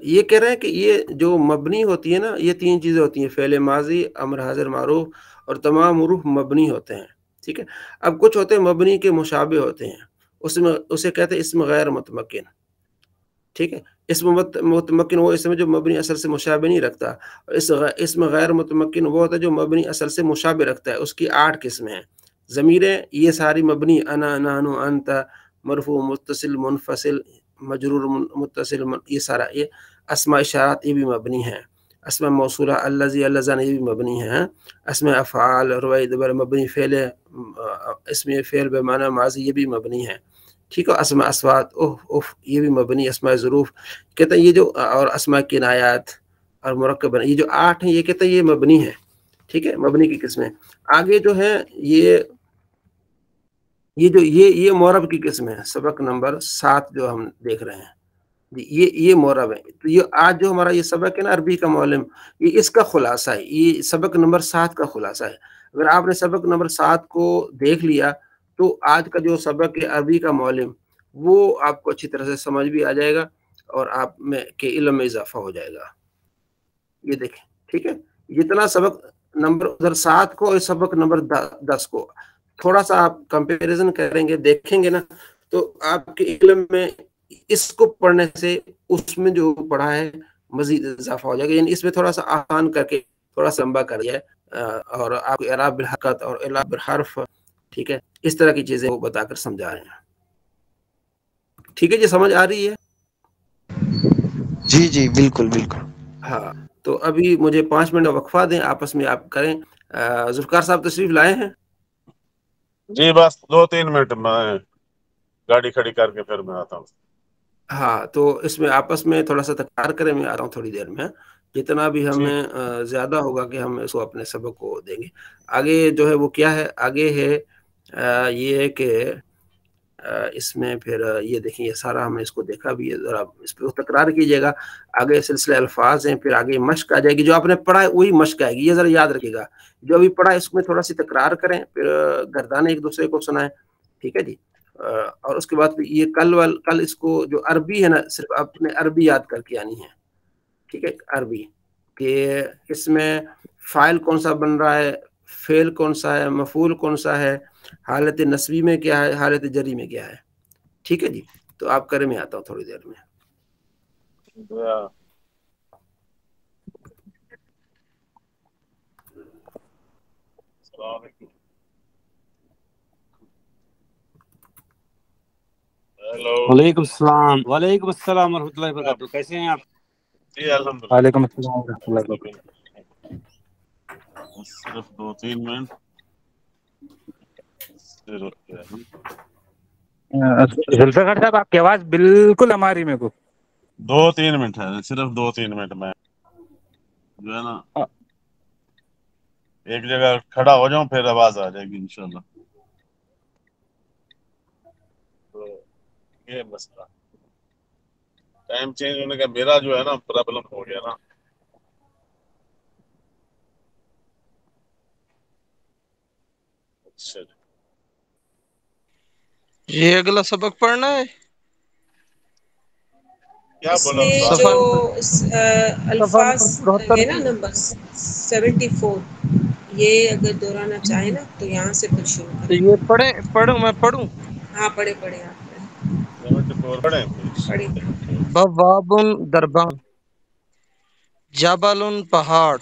Speaker 1: یہ کہہ رہے ہیں کہ یہ جو مبنی ہوتی ہے نا، یہ 3 چیزیں ہوتی ہیں: فعل ماضی، امر حاضر معروف، اور تمام حروف مبنی ہوتے ہیں. ٹھیک ہے. اب کچھ ہوتے ہیں مبنی کے مشابہ ہوتے ہیں، اسے کہتے ہیں اسم غیر متمکن. ٹھیک ہے. اسم متمکن وہ اسم جو مبنی اصل سے مشابہ نہیں رکھتا. اسم غیر متمکن وہ ہوتا ہے جو مبنی اصل سے مشابہ رکھتا ہے. اس کی 8 قسمیں ہیں. ضمیریں یہ ساری مبنی، انا، نحن، انت، مرفوع، متصل، منفصل، مجرور، متصل، یہ سارا. یہ اسماء اشارات یہ بھی مبنی ہیں. اسماء موصولہ الذی، اللذان یہ بھی مبنی ہیں. اسماء افعال، رفع، دبر، مبنی فعل، اسم فعل بمعنی ماضی یہ بھی مبنی ہیں. ٹھیک ہے. اسماء اصوات، اوف یہ بھی مبنی. اسماء ظروف کہتے ہیں یہ جو، اور اسماء کنایات اور مرکب، یہ جو 8 ہیں یہ کہتے ہیں یہ مبنی ہیں. ٹھیک ہے. مبنی کی قسمیں. آگے جو ہے یہ معرب کی قسم ہے. سبق نمبر 7 جو ہم دیکھ رہے ہیں یہ معرب ہے. تو یہ آج جو ہمارا یہ سبق ہے نا عربی کا معلم، یہ اس کا خلاصہ ہے. یہ سبق نمبر 7 کا خلاصہ ہے. اگر آپ نے سبق نمبر 7 کو دیکھ لیا تو آج کا جو سبق ہے عربی کا معلم وہ آپ کو اچھی طرح سے سمجھ بھی آ جائے گا اور آپ میں کے علم میں اضافہ ہو جائے گا. یہ دیکھیں. ٹھیک ہے. جتنا سبق نمبر ادھر 7 کو اور سبق نمبر 10 کو تھوڑا سا آپ کمپیریزن کریں گے، دیکھیں گے نا، تو آپ کے علم میں اس کو پڑھنے سے اس میں جو پڑھا ہے مزید اضافہ ہو جائے گا. یعنی اس میں تھوڑا سا آسان کر کے تھوڑا سا لمبا کر دیا ہے، اور آپ کو اعراب بالحرکت اور اعراب بالحرف، ٹھیک ہے، اس طرح کی چیزیں وہ بتا کر سمجھا رہے ہیں. ٹھیک ہے جی، سمجھ آ رہی ہے؟
Speaker 6: جی جی بالکل بالکل.
Speaker 1: ہاں. تو ابھی مجھے 5 منٹ وقفہ دیں، آپس میں آپ کریں. ذوالفقار صاحب تشریف لائے ہیں؟
Speaker 5: جی بس 2-3 منٹ میں گاڑی کھڑی کر کے پھر میں آتا ہوں.
Speaker 1: ہاں تو اس میں آپس میں تھوڑا سا تکرار کریں، میں آ رہا ہوں تھوڑی دیر میں. جتنا بھی
Speaker 5: جی
Speaker 1: ہمیں زیادہ ہوگا کہ ہم اس کو اپنے سبق کو دیں گے. آگے جو ہے وہ کیا ہے، آگے ہے یہ ہے کہ اس میں پھر یہ دیکھیں، یہ سارا ہم نے اس کو دیکھا بھی ہے، ذرا اس پہ تکرار کیجیے گا. آگے سلسلہ الفاظ ہیں، پھر آگے مشق آ جائے گی. جو آپ نے پڑھا ہے وہی مشق آئے گی، یہ ذرا یاد رکھیے گا. جو ابھی پڑھا ہے اس میں تھوڑا سی تکرار کریں، پھر گردانے ایک دوسرے کو سنائیں. ٹھیک ہے جی. اور اس کے بعد یہ کل اس کو جو عربی ہے نا، صرف اپنے عربی یاد کر کے آنی ہے. ٹھیک ہے. عربی کہ اس میں فاعل کون سا بن رہا ہے، فعل کون سا ہے، مفعول کون سا ہے، حالت نصبی میں کیا ہے، حالت جری میں کیا ہے. ٹھیک ہے جی. تو آپ کریں، میں آتا ہوں تھوڑی دیر میں.
Speaker 5: السلام علیکم. ہیلو.
Speaker 8: وعلیکم السلام. وعلیکم السلام ورحمۃ اللہ وبرکاتہ. کیسے ہیں آپ؟
Speaker 5: جی الحمدللہ.
Speaker 8: وعلیکم السلام ورحمۃ اللہ وبرکاتہ.
Speaker 5: صرف 2-3 منٹ.
Speaker 8: ذوالفقار صاحب آپ کی آواز بالکل ہماری میرے کو.
Speaker 5: 2-3 منٹ ہے، صرف 2-3 منٹ میں جو ہے نا ایک جگہ کھڑا ہو جاؤں، پھر آواز آ جائے گی انشاءاللہ. تو یہ مسئلہ ٹائم چینج ہونے کا میرا جو ہے نا پرابلم ہو گیا نا. اچھا
Speaker 7: یہ اگلا سبق پڑھنا ہے.
Speaker 5: کیا
Speaker 2: اس
Speaker 5: بولا
Speaker 2: میں
Speaker 5: استاد؟
Speaker 2: جو
Speaker 7: صفحہ
Speaker 2: الفاظ
Speaker 7: نمبر 73
Speaker 2: ہے نا نمبر 74، یہ اگر دہرانا چاہیں نا تو یہاں سے پھر شروع
Speaker 7: تو
Speaker 2: کریں.
Speaker 7: یہ پڑھوں میں پڑھوں.
Speaker 2: ہاں پڑھے آپ
Speaker 5: 74 پڑھیں پلیز.
Speaker 2: پڑھے.
Speaker 7: بواب دربان، جبل پہاڑ،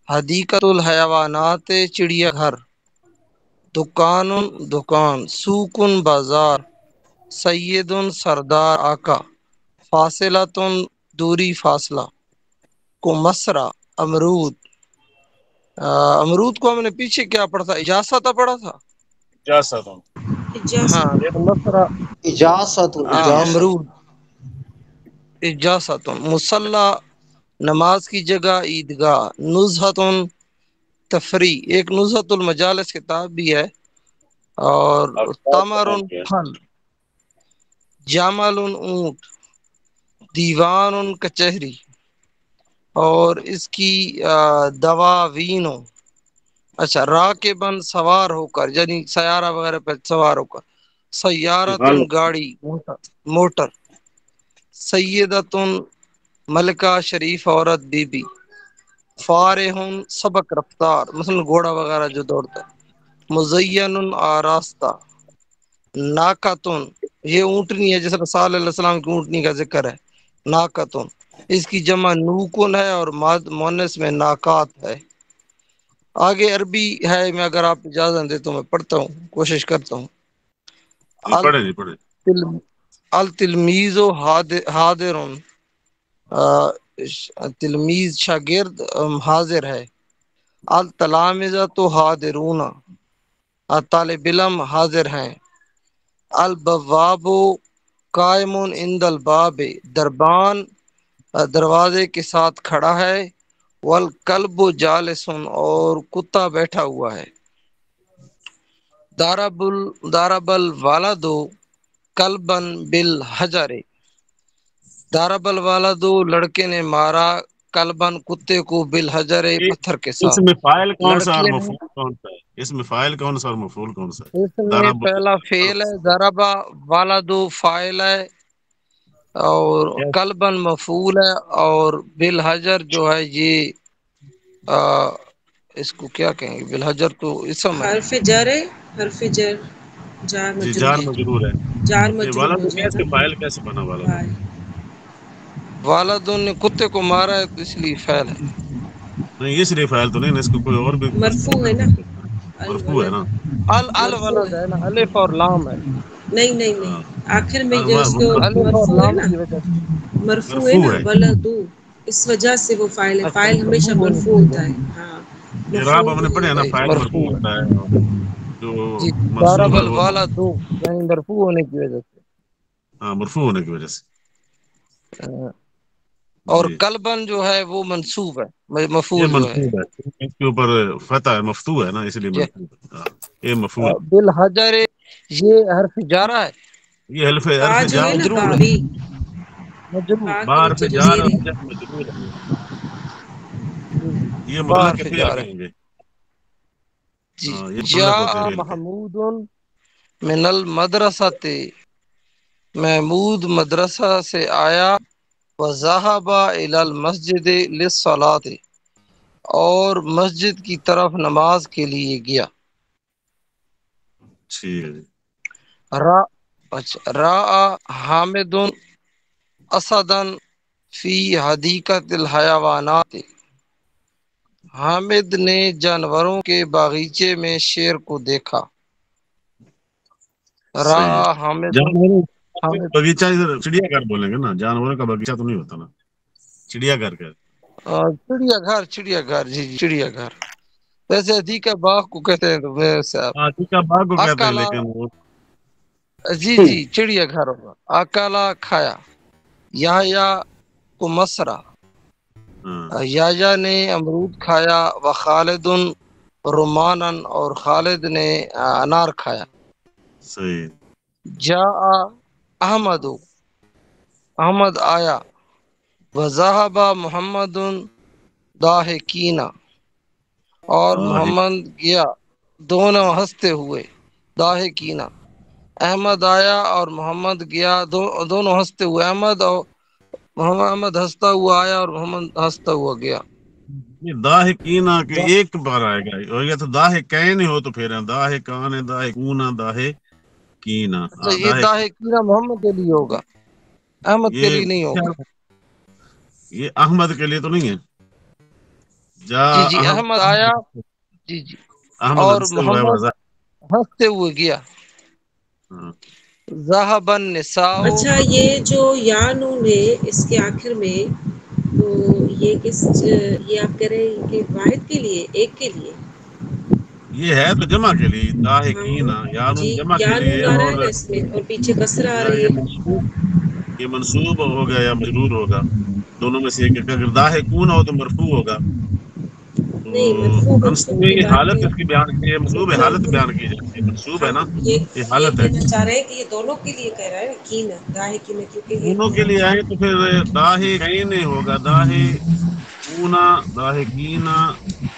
Speaker 7: حدیقۃ الحیوانات چڑیا گھر، دکان، سوق بازار، سید سردار آقا، فاصلۃ دوری فاصلہ، کو مسرا، امرود کو ہم نے پیچھے کیا پڑھا تھا، اجازت پڑھا تھا.
Speaker 5: اجازت ہوں.
Speaker 2: اجازت.
Speaker 7: ہاں کو مسرا،
Speaker 6: اجازت اجازت.
Speaker 7: امرود، اجازت. مصلی نماز کی جگہ، عیدگاہ. نزہت تفریح، ایک نزہت المجالس کتاب بھی ہے. اور
Speaker 5: افراد
Speaker 7: تمر
Speaker 5: پڑھیں گے.
Speaker 7: پھل، جمل اونٹ، دیوان کچہری، اور اس کی دواوینوں، اچھا راکبن سوار ہو کر، یعنی سیارہ وغیرہ پہ سوار ہو کر، سیارتن گاڑی موٹر، سیدتن ملکہ شریف عورت بی بی، فارہن سبق رفتار مثلا گھوڑا وغیرہ جو دوڑتا ہے، مزین آراستہ، ناکتن یہ اونٹنی ہے، جیسے رسول اللہ علیہ وسلم کی اونٹنی کا ذکر ہے، ناکتن اس کی جمع نوکن ہے اور مونس میں ناکات ہے۔ آگے عربی ہے، میں اگر آپ اجازت دے تو میں پڑھتا ہوں، کوشش کرتا ہوں۔
Speaker 5: پڑھے
Speaker 7: التلمیذ حاضرن، تلمیذ شاگرد حاضر ہے، التلامذہ تو حاضرون، طالب علم حاضر ہیں، البواب قائم عند الباب، دربان دروازے کے ساتھ کھڑا ہے، والکلب جالس اور کتا بیٹھا ہوا ہے، دارب الوالد کلبن بالحجر، دارب الوالد لڑکے نے مارا، کلبن کتے کو، بالحجر پتھر کے
Speaker 5: اس
Speaker 7: ساتھ۔
Speaker 5: میں فاعل کون سا اور
Speaker 7: لڑکے
Speaker 5: مفعول کون سا ہے؟ اس میں فاعل کون سا اور مفعول کون سا ہے؟
Speaker 7: اس میں پہلا فعل ہے، ضربا والد فاعل ہے، اور کلبن مفعول ہے، اور بالحجر جو ہے یہ اس کو کیا کہیں گے، بالحجر تو اسم ہے،
Speaker 2: حرف جر ہے، حرف جر، جار
Speaker 5: جی
Speaker 2: مجرور
Speaker 5: جار مجرور ہے۔
Speaker 2: جار
Speaker 5: یہ
Speaker 2: مجرور
Speaker 5: والد
Speaker 2: ہو جائے
Speaker 5: کیسے فاعل کیسے بنا والد؟
Speaker 2: فاعل۔
Speaker 7: والدوں نے کتے کو مارا ہے تو اس لیے فعل ہے۔
Speaker 5: نہیں یہ صرف فاعل تو نہیں نا، اس کو کوئی اور بھی
Speaker 2: مرفوع ہے نا،
Speaker 5: مرفوع ہے نا۔
Speaker 7: الولد ہے نا، الف اور لام ہے،
Speaker 2: نہیں نہیں نہیں، آخر میں جو اس کو
Speaker 7: الف اور
Speaker 2: مرفوع ہے
Speaker 7: لام
Speaker 2: نا،
Speaker 7: کی وجہ سے
Speaker 2: مرفوع ہے نا، ولدو، اس وجہ سے وہ فاعل ہے، فاعل ہمیشہ مرفوع ہوتا ہے۔ ہاں
Speaker 5: اعراب ہم نے پڑھے ہیں نا، فاعل مرفوع
Speaker 7: مرفوع
Speaker 5: ہوتا ہے، جو
Speaker 7: جی،
Speaker 5: منصوب
Speaker 7: ضرب
Speaker 5: ہے وہ
Speaker 7: الوالد یعنی مرفوع ہونے کی وجہ سے،
Speaker 5: ہاں مرفوع ہونے کی وجہ سے۔
Speaker 7: اور
Speaker 5: جی
Speaker 7: کلبن جو ہے وہ منصوب ہے،
Speaker 5: یہ
Speaker 7: مفعول جو ہے،
Speaker 5: منصوب ہے، اس کے اوپر فتح ہے، مفتوح ہے نا، اس لیے منصوب ہے۔ ہاں، یہ مفعول،
Speaker 7: بالحجر یہ حرف جارہ ہے،
Speaker 5: یہ حرف
Speaker 2: با جو ہے نا،
Speaker 7: مجرور ہے،
Speaker 2: بابی،
Speaker 7: مجرور،
Speaker 2: با کے
Speaker 5: بار
Speaker 2: نیچے
Speaker 5: پہ
Speaker 2: جو
Speaker 5: جار
Speaker 2: زیر
Speaker 5: اور
Speaker 2: ہے،
Speaker 5: مجرور ہے،
Speaker 7: جی جی،
Speaker 5: یہ
Speaker 7: با
Speaker 5: مطلق
Speaker 7: حرف
Speaker 5: کے فعل
Speaker 7: جارہ،
Speaker 5: کہیں گے۔
Speaker 7: جی،
Speaker 5: ہاں یہ مطلق ہوتے
Speaker 7: جاء
Speaker 5: ہیں فعل کے۔
Speaker 7: محمود من المدرسۃ، محمود مدرسہ سے آیا، وذهب الى المسجد للصلاۃ، اور مسجد کی طرف نماز کے لیے گیا،
Speaker 5: ٹھیک ہے جی۔
Speaker 7: را حامد اسدن فی حدیقۃ الحیوانات، حامد نے جانوروں کے باغیچے میں شیر کو دیکھا، را
Speaker 5: صحیح ہے۔
Speaker 7: حامد
Speaker 5: جانوروں
Speaker 7: حامد
Speaker 5: باغیچہ ادھر چڑیا گھر بولیں گے نا، جانوروں کا باغیچہ تو نہیں ہوتا نا، چڑیا گھر کا۔
Speaker 7: چڑیا گھر، چڑیا گھر، جی جی چڑیا گھر، ویسے حدیقہ باغ کو کہتے ہیں، تو ویسے آپ
Speaker 5: ہاں ٹھیک ہے، باغ کو کہتے ہیں
Speaker 7: اکالا،
Speaker 5: لیکن وہ
Speaker 7: جی جی چڑیا گھر ہوگا، اکالا کھایا، یحییٰ کو مسرا،
Speaker 5: ہاں
Speaker 7: یحییٰ نے امرود کھایا، وخالد رمانن، اور خالد نے انار کھایا،
Speaker 5: صحیح۔
Speaker 7: جاء احمد، احمد آیا، وذهب محمد ضاحکین، اور محمد گیا دونوں ہنستے ہوئے، ضاحکین، احمد آیا اور محمد گیا دونوں ہنستے ہوئے، احمد ہنستا ہوا آیا اور محمد ہنستا ہوا گیا۔
Speaker 5: یہ ضاحکین کے ایک بار آئے گا، اور یہ تو ضاحکین ہی ہو تو پھر ضاحکان، ضاحکون، ضاحکین۔
Speaker 7: اچھا یہ ضاحکین محمد کے لیے ہوگا، احمد کے لیے نہیں ہوگا۔
Speaker 5: یہ احمد کے لیے تو نہیں ہے۔ جا
Speaker 7: جی جی احمد آیا، جی جی،
Speaker 5: احمد
Speaker 7: اور
Speaker 5: ہنستے ہوئے
Speaker 7: محمد ہنستے ہوئے گیا، ذهب النساء۔
Speaker 2: اچھا یہ جو یا نون ہے اس کے آخر میں، تو یہ یہ آپ کہہ رہے ہیں کہ واحد کے لیے، ایک کے لیے؟
Speaker 5: یہ ہے تو جمع کے لیے، ضاحکین یعنی
Speaker 2: جی،
Speaker 5: جمع
Speaker 2: یا
Speaker 5: کے
Speaker 2: نون
Speaker 5: لیے،
Speaker 2: آ رہا
Speaker 5: اور
Speaker 2: ہے نا اس میں، اور پیچھے کسرہ آ
Speaker 5: یا
Speaker 2: رہی ہے۔
Speaker 5: یہ منصوب ہوگا یا مجرور ہوگا، دونوں میں سے ایک۔ اگر ضاحکون ہو تو مرفوع ہوگا، تو
Speaker 2: نہیں، مرفوع
Speaker 5: ہنستے
Speaker 2: منصوب
Speaker 5: ہوئے
Speaker 2: کی
Speaker 5: یہ
Speaker 2: بات
Speaker 5: حالت
Speaker 2: نہیں،
Speaker 5: اس کی بیان کی ہے، منصوب حالت بیان کی جاتی ہے، منصوب ہے
Speaker 2: ہم
Speaker 5: نا،
Speaker 2: یہ
Speaker 5: یہ حالت ہے۔
Speaker 2: کہنا چاہ رہے ہیں کہ یہ دونوں کے لیے کہہ رہا ہے کین، ضاحکین، کیونکہ
Speaker 5: دونوں
Speaker 2: یہ
Speaker 5: کے لیے آئے تو پھر ضاحکین ہوگا، اونا داہکینا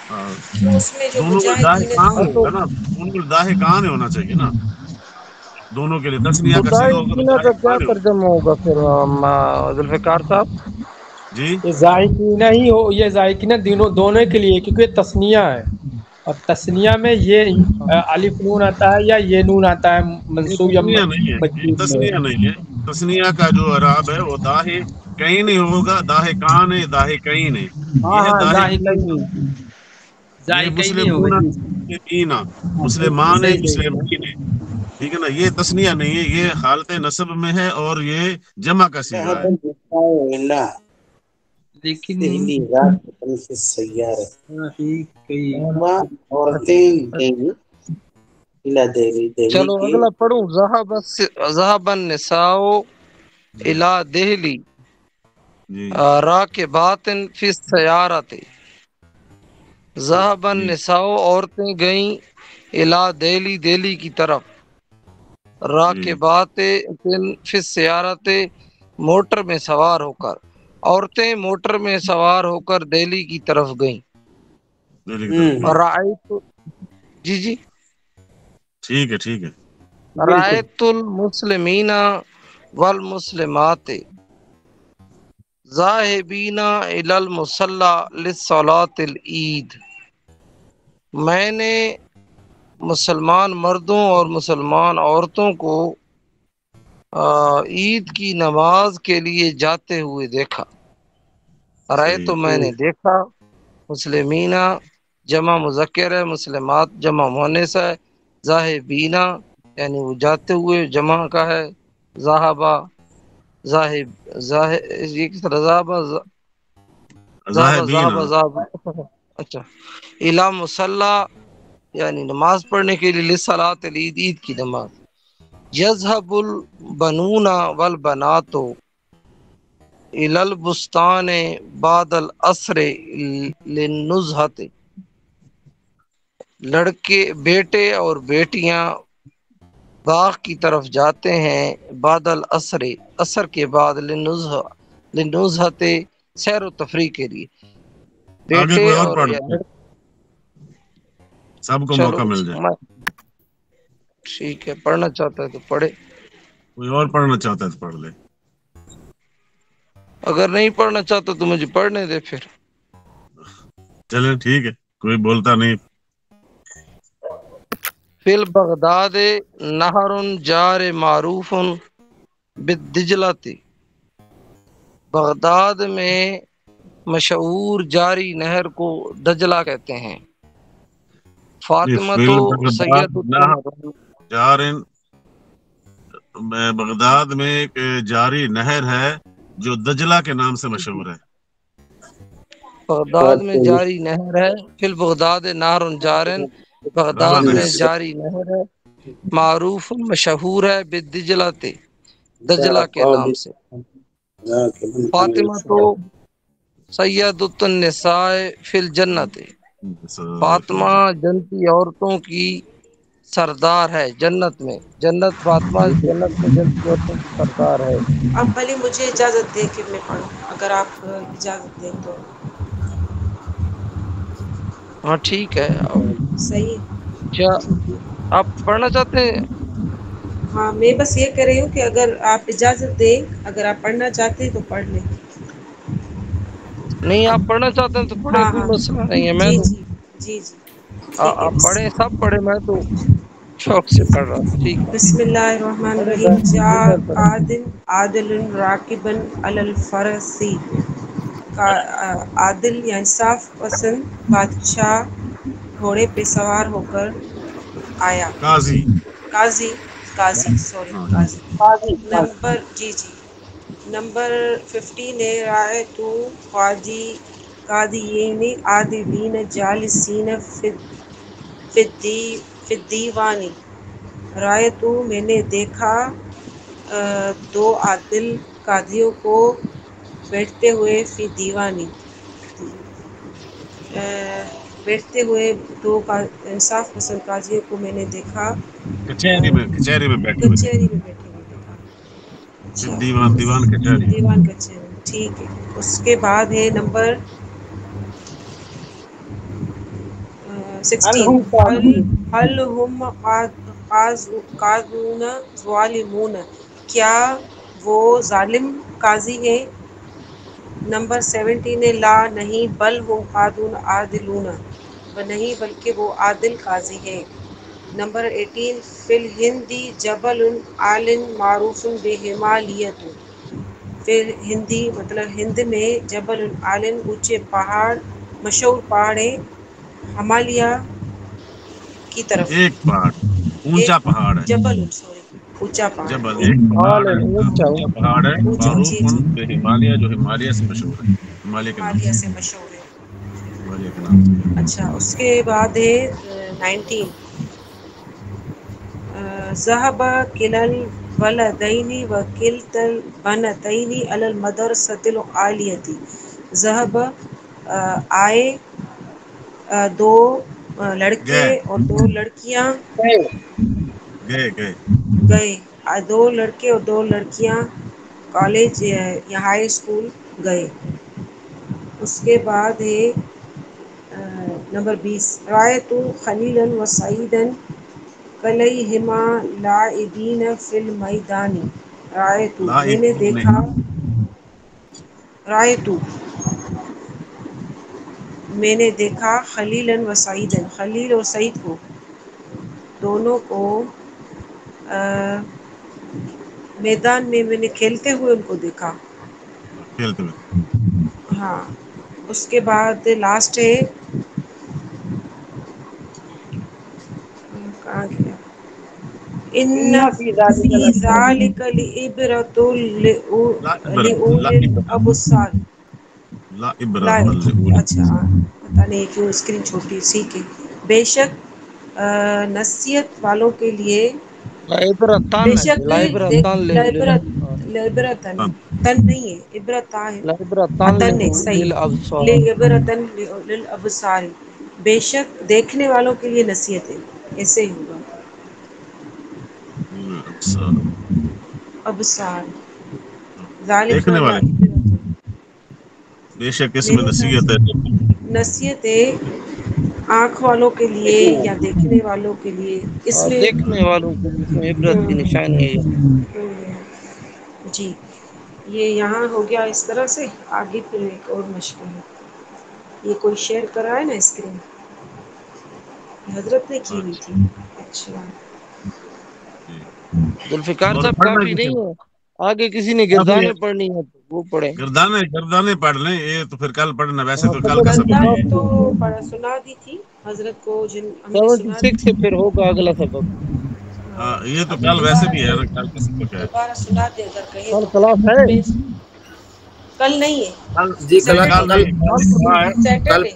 Speaker 2: تو اس میں جو
Speaker 5: دونوں کو
Speaker 2: مجاہدین
Speaker 5: داہکان ہوگا نا، دونوں کو داہکان ہونا چاہیے نا دونوں کے لیے، تسنیہ کا صیغہ ہوگا تو
Speaker 7: مداحکینہ کا کیا
Speaker 5: داہکان ہوگا.
Speaker 7: ترجمہ ہوگا پھر ذوالفقار صاحب؟
Speaker 5: جی
Speaker 8: یہ ذائقینہ ہی ہو، یہ ذائقینہ دونوں کے لیے، کیونکہ یہ تثنیہ ہے، اور تثنیہ میں یہ الف نون آتا ہے یا یہ نون آتا ہے
Speaker 5: یہ
Speaker 8: منصوب یا
Speaker 5: تسنیہ نہیں ہے، یہ
Speaker 8: مجزوم میں۔
Speaker 5: تسنیہ نہیں ہے. تسنیہ کا جو اعراب ہے وہ داہے کہیں نہیں ہوگا، داہے کان ہے، داہے کہیں نہیں،
Speaker 8: ہاں
Speaker 5: یہ ہے
Speaker 8: ہاں
Speaker 5: داہے
Speaker 8: ذائقین
Speaker 5: کینا. یہ
Speaker 8: ذائقین ہی ہوگا
Speaker 5: مسلمون
Speaker 8: جی،
Speaker 5: مسلمین
Speaker 8: ہاں،
Speaker 5: مسلمان
Speaker 8: صحیح صحیح
Speaker 5: مسلمین، ٹھیک ہے نا. یہ تسنیہ نہیں ہے، یہ حالت نصب میں ہے اور یہ جمع کا صیغہ ہے.
Speaker 8: لیکن
Speaker 7: چلو اگلا پڑھوں. ذهب النساء الى دہلی
Speaker 5: جی
Speaker 7: راکبات فی السیارۃ. ذهب النساء عورتیں گئیں الى دہلی دہلی کی طرف، راکبات فی السیارۃ موٹر میں سوار ہو کر. عورتیں موٹر میں سوار ہو کر دہلی کی طرف گئیں.
Speaker 5: دہلی کی طرف
Speaker 7: اور
Speaker 5: گئی.
Speaker 7: رأیت، جی جی،
Speaker 5: ٹھیک ہے ٹھیک ہے.
Speaker 7: رأیت المسلمین والمسلمات ذاہبین الی المصلی لصلاۃ العید. میں نے مسلمان مردوں اور مسلمان عورتوں کو عید کی نماز کے لیے جاتے ہوئے دیکھا. رائے تو میں نے دیکھا، مسلمینہ جمع مذکر ہے، مسلمات جمع مؤنث ہے، ذاہبینہ یعنی وہ جاتے ہوئے جمع کا ہے، ذاہبہ یہ کس طرح ذاہبہ اچھا. الا مصلی یعنی نماز پڑھنے کے لیے، لصلاۃ العید عید کی نماز. یذهب البنون والبنات الی البستان بعد العصر للنزہۃ. لڑکے بیٹے اور بیٹیاں باغ کی طرف جاتے ہیں بعد العصر عصر کے بعد، للنزہۃ سیر و تفریح کے لیے.
Speaker 5: آگے
Speaker 7: بیٹے
Speaker 5: کوئی اور
Speaker 7: اور
Speaker 5: پڑھ لے، سب کو موقع مل جائے.
Speaker 7: ٹھیک ہے، پڑھنا چاہتا ہے تو پڑھے،
Speaker 5: کوئی اور پڑھنا چاہتا ہے تو پڑھ لے.
Speaker 7: اگر نہیں پڑھنا چاہتا تو مجھے پڑھنے دے پھر.
Speaker 5: چلیں ٹھیک ہے، کوئی بولتا نہیں.
Speaker 7: فی البغداد نہر جار معروف بالدجلۃ. بغداد میں مشہور جاری نہر کو دجلہ کہتے ہیں. فاطمہ تو سید
Speaker 5: جارن، بغداد میں ایک جاری نہر ہے جو دجلہ کے نام سے مشہور ہے.
Speaker 7: بغداد میں جاری نہر ہے. فی البغداد نہر جارن، بغداد میں جاری نہر ہے، معروف مشہور ہے، بالدجلۃ دجلہ کے نام سے. فاطمہ تو سیدۃ النساء فی الجنت. فاطمہ جنتی عورتوں کی سردار ہے جنت میں. جنت فاطمہ جنت میں جنتی عورتوں کی سردار ہے.
Speaker 2: اب بھلی مجھے اجازت دیں کہ میں پڑھوں، اگر آپ اجازت دیں تو.
Speaker 7: ہاں ٹھیک ہے.
Speaker 2: صحیح.
Speaker 7: کیا آپ پڑھنا چاہتے ہیں؟
Speaker 2: ہاں میں بس یہ کہہ رہی ہوں کہ اگر آپ اجازت دیں، اگر آپ پڑھنا چاہتے ہیں تو پڑھ لیں.
Speaker 7: نہیں، آپ پڑھنا چاہتے ہیں تو پڑھیں،
Speaker 2: ہاں
Speaker 7: کوئی
Speaker 2: ہاں
Speaker 7: مسئلہ نہیں ہے. میں
Speaker 2: جی
Speaker 7: تو
Speaker 2: جی جی جی ٹھیک ہے.
Speaker 7: آپ پڑھیں، سب پڑھیں، میں تو شوق سے پڑھ رہا ہوں. ٹھیک ہے.
Speaker 2: بسم اللہ الرحمن الرحیم. جاء عادل راکبا علی الفرس. عادل یا انصاف پسند بادشاہ گھوڑے پہ سوار ہو کر آیا. قاضی نمبر جی نمبر 15 ہے. رأیت قاضیین عادلین جالسین فی الدیوان. رأیت میں نے دیکھا دو عادل قاضیوں کو بیٹھتے ہوئے، فی دیوانی بیٹھتے ہوئے، دو انصاف پسند قاضیوں کو میں نے دیکھا
Speaker 5: کچہری میں بیٹھے ہوئے.
Speaker 2: کچہری میں بیٹھے ہوئے دیکھا. اچھا،
Speaker 5: دیوان کچہری.
Speaker 2: دیوان کچہری. ٹھیک ہے. اس کے بعد ہے نمبر 16 حل ہم قاضون ظالمون، کیا وہ ظالم قاضی ہے؟ نمبر 17 ہے لا نہیں، بل ہم قاضون عادلون، نہیں بلکہ وہ عادل قاضی ہے۔ نمبر 18 فی الہندی جبل عال معروف بہمالیت، پھر ہندی مطلب ہند میں جبل عال اونچے پہاڑ مشہور پہاڑ ہے، ہمالیہ کی طرف،
Speaker 5: ایک پہاڑ اونچا پہاڑ ہے،
Speaker 2: جبل سوری اونچا پہاڑ
Speaker 5: جبل
Speaker 2: ہے،
Speaker 5: ایک پہاڑ ہے،
Speaker 7: اونچا
Speaker 5: اونچا پہاڑ ہے،
Speaker 2: اونچا
Speaker 5: معروف
Speaker 2: جی جی
Speaker 5: ہمالیہ، جو ہمالیہ سے مشہور ہے، ہمالیہ کے نام
Speaker 2: ہمالیہ
Speaker 5: سے،
Speaker 2: سے مشہور ہے۔
Speaker 5: ہمالیہ کے نام سے۔
Speaker 2: اچھا اس کے بعد ہے 19 ذهب كلا الولدين وكلتا البنتين على المدرسة العالية، ذهب آئے دو لڑکے
Speaker 5: گئے
Speaker 2: اور دو لڑکیاں
Speaker 5: گئے
Speaker 2: گئے، دو لڑکے اور دو لڑکیاں کالج یا ہائی اسکول گئے۔ اس کے بعد ہے نمبر 20 رأیت خلیلا و سعیدا کلیہما لاعبین فی المیدان، رأیت میں نے
Speaker 5: لائق
Speaker 2: دیکھا، رأیت میں نے دیکھا خلیلا و سعیدا، خلیل اور سعید کو، دونوں کو میدان میں نے کھیلتے ہوئے ان کو دیکھا۔
Speaker 5: کھیلتے ہوئے۔
Speaker 2: ہاں اس کے بعد لاسٹ ہے کہاں گیا، ان فی ذالک لعبرۃ لأولی الابصار،
Speaker 5: لا
Speaker 2: لا
Speaker 5: عبرۃ لأولی،
Speaker 2: اچھا پتہ نہیں کیوں اسکرین چھوٹی سی کے، بے شک نصیحت والوں کے لیے،
Speaker 7: لعبرتان
Speaker 2: بے
Speaker 7: ہے،
Speaker 2: شک
Speaker 7: لعبرتان
Speaker 2: لعبرتن تن نہیں ہے، عبرتان
Speaker 7: لعبرتان
Speaker 2: تن ہے صحیح،
Speaker 7: للابصار،
Speaker 2: لعبرتن للابصار، بے شک دیکھنے والوں کے لیے نصیحت ہے، ایسے ہی ہوگا
Speaker 5: ابصار،
Speaker 2: ابصار، ذالک
Speaker 5: دیکھنے والے،
Speaker 2: لعبرۃ،
Speaker 5: بے شک اس میں
Speaker 2: میرے خیال
Speaker 5: نصیحت ہے،
Speaker 2: سے نصیحت ہے آنکھ والوں کے لیے یا دیکھنے والوں کے لیے، اس
Speaker 7: اور
Speaker 2: میں
Speaker 7: دیکھنے والوں کو اس میں عبرت کی نشانی ہے۔
Speaker 2: جی یہ یہاں ہو گیا اس طرح سے، آگے پھر ایک اور مشق ہے، یہ کوئی شیئر کر رہا ہے نا اسکرین، حضرت نے کی ہوئی تھی، اچھا
Speaker 7: ذوالفقار
Speaker 5: اور
Speaker 7: صاحب
Speaker 5: پڑھنا
Speaker 7: کافی
Speaker 5: کسے،
Speaker 7: نہیں ہے، آگے کسی نے
Speaker 5: ابھی
Speaker 7: گردانیں پڑھنی ہے تو وہ پڑھے۔
Speaker 5: گردانے پڑھ لیں، یہ تو پھر کل پڑھنا، ویسے تو کل کا سبق
Speaker 2: گردان
Speaker 5: ہے۔
Speaker 2: تو سنا دی تھی حضرت کو، جن ہم نے سنا دی
Speaker 7: 76 سے پھر ہوگا اگلا سبق۔
Speaker 5: یہ تو
Speaker 2: ابھی
Speaker 5: کل ویسے
Speaker 2: دوبارہ
Speaker 5: بھی ہے نا، کل کا سبق ہے۔
Speaker 2: دوبارہ سنا دے اگر کہیں
Speaker 7: کل
Speaker 2: تو،
Speaker 7: کلاس ہے؟
Speaker 2: کل نہیں ہے،
Speaker 1: جی کل
Speaker 5: کل
Speaker 1: کل
Speaker 5: کیا ہے،
Speaker 1: کل
Speaker 2: سیٹرڈے،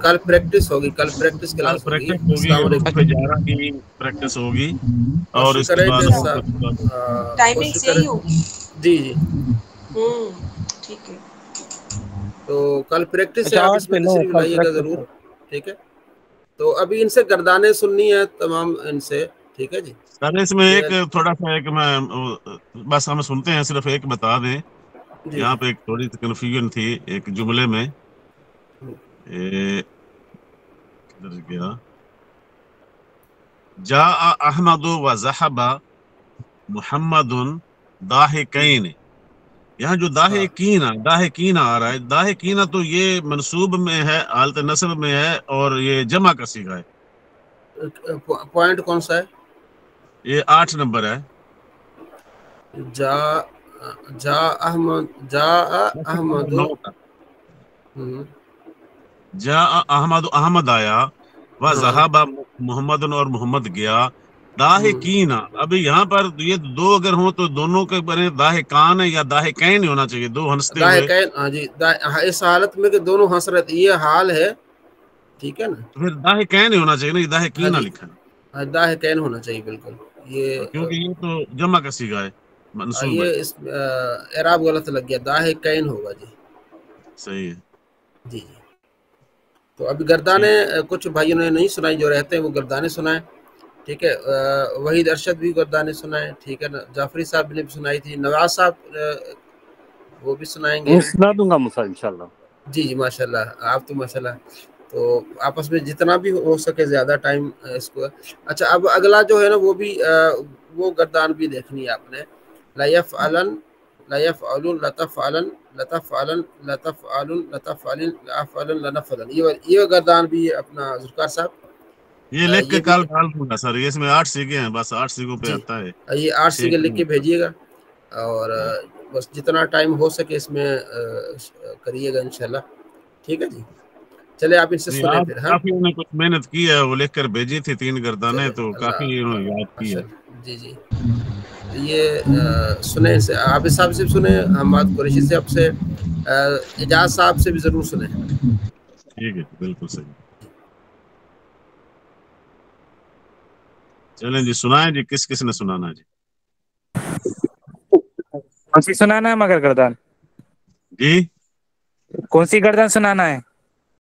Speaker 1: کل پریکٹس ہوگی، کل پریکٹس
Speaker 5: کل
Speaker 1: کلاس ہوگی۔
Speaker 5: پریکٹس ہوگی،
Speaker 1: السلام علیکم،
Speaker 5: حروف جارہ کی پریکٹس ہوگی، اور
Speaker 1: کوشش
Speaker 5: اس کے
Speaker 1: کریں
Speaker 5: بعد
Speaker 1: کہ
Speaker 5: ہم کچھ
Speaker 2: ٹائمنگ
Speaker 1: کوشش
Speaker 2: سے
Speaker 1: کریں،
Speaker 2: ہی ہوگی،
Speaker 1: جی جی،
Speaker 2: ٹھیک ہے،
Speaker 1: تو کل پریکٹس ہے،
Speaker 7: اچھا
Speaker 1: آپ
Speaker 7: 8
Speaker 1: اس میں
Speaker 7: سے 9
Speaker 1: تشریف
Speaker 7: کل
Speaker 1: لائیے گا
Speaker 7: پریکٹس
Speaker 1: ضرور،
Speaker 7: ہے۔
Speaker 1: ٹھیک ہے۔ تو ابھی ان سے گردانیں سننی ہے تمام ان سے، ٹھیک ہے جی۔
Speaker 5: سر اس میں ایک تھوڑا سا ایک میں بس ہم سنتے ہیں، صرف ایک بتا دیں،
Speaker 1: جی
Speaker 5: یہاں پہ ایک تھوڑی سی کنفیوژن تھی ایک جملے میں، کدھر گیا، جاء احمد و ذهب محمد ضاحکین، یہاں جو داہکین آ رہا ہے، داہکین تو یہ منصوب میں ہے، حالت نصب میں ہے، اور یہ جمع کا صیغہ ہے،
Speaker 1: پوائنٹ کون سا ہے؟
Speaker 5: یہ 8 نمبر ہے،
Speaker 1: جا احمد
Speaker 5: 9 کا، جاء احمد آیا، و ذهب محمد اور محمد گیا، داہکین، ابھی یہاں پر یہ دو اگر ہوں تو دونوں کے بنے داہکان یا داہکین ہونا چاہیے، دو ہنستے ہوئے،
Speaker 1: داہکین، ہاں جی، اس حالت میں کہ دونوں ہنس رہے تھے، یہ حال ہے، ٹھیک ہے نا،
Speaker 5: تو پھر داہکین ہی ہونا چاہیے نا، یہ
Speaker 1: ہاں
Speaker 5: داہکین
Speaker 1: جی،
Speaker 5: لکھا ہے،
Speaker 1: داہکین ہونا چاہیے بالکل، یہ
Speaker 5: کیونکہ یہ تو جمع کا صیغہ ہے، منصوب ہے،
Speaker 1: یہ اس اعراب غلط لگ گیا، داہکین ہوگا جی،
Speaker 5: صحیح ہے،
Speaker 1: جی جی۔ تو ابھی گردانے کچھ بھائیوں نے نہیں سنائی، جو رہتے ہیں وہ گردانے سنائیں، ٹھیک ہے، وحید ارشد بھی گردانے سنائیں، ٹھیک ہے نا، جعفری صاحب نے بھی سنائی تھی، نواز صاحب وہ بھی سنائیں گے،
Speaker 9: سنا دوں گا مسا انشاءاللہ۔
Speaker 1: جی جی ماشاء اللہ، آپ تو ماشاء اللہ تو آپس میں جتنا بھی ہو سکے زیادہ ٹائم اس کو. اچھا اب اگلا جو ہے نا وہ بھی وہ گردان بھی دیکھنی ہے آپ نے. لیفعلن لیفعلن لتفعلن لتفعلن لتفعلن لتفعلن لافعلن لنفعلن. یہ گردان بھی اپنا ذوالفقار صاحب
Speaker 5: یہ لکھ کے کل ڈال دوں گا سر. یہ اس میں 8 سیگے ہیں، بس 8 سیگوں پہ آتا ہے.
Speaker 1: یہ 8 سیگے لکھ کے بھیجیے گا اور بس جتنا ٹائم ہو سکے اس میں کریے گا انشاءاللہ. ٹھیک ہے جی. چلے آپ ان سے سنیں پھر. ہاں
Speaker 5: کافی انہوں نے کچھ محنت کی ہے، وہ لکھ کر بھیجی تھی 3 گردانیں، تو کافی انہوں نے یاد کی ہے.
Speaker 1: جی جی یہ سنیں سے عابد صاحب سے سنیں، حماد قریشی صاحب سے، اعجاز صاحب سے بھی ضرور سنیں.
Speaker 5: ٹھیک ہے بالکل صحیح. چلیں جی سنائیں جی. کس نے سنانا ہے جی؟
Speaker 9: کون سی سنانا ہے مگر گردان؟
Speaker 5: جی
Speaker 9: کون سی گردان سنانا ہے؟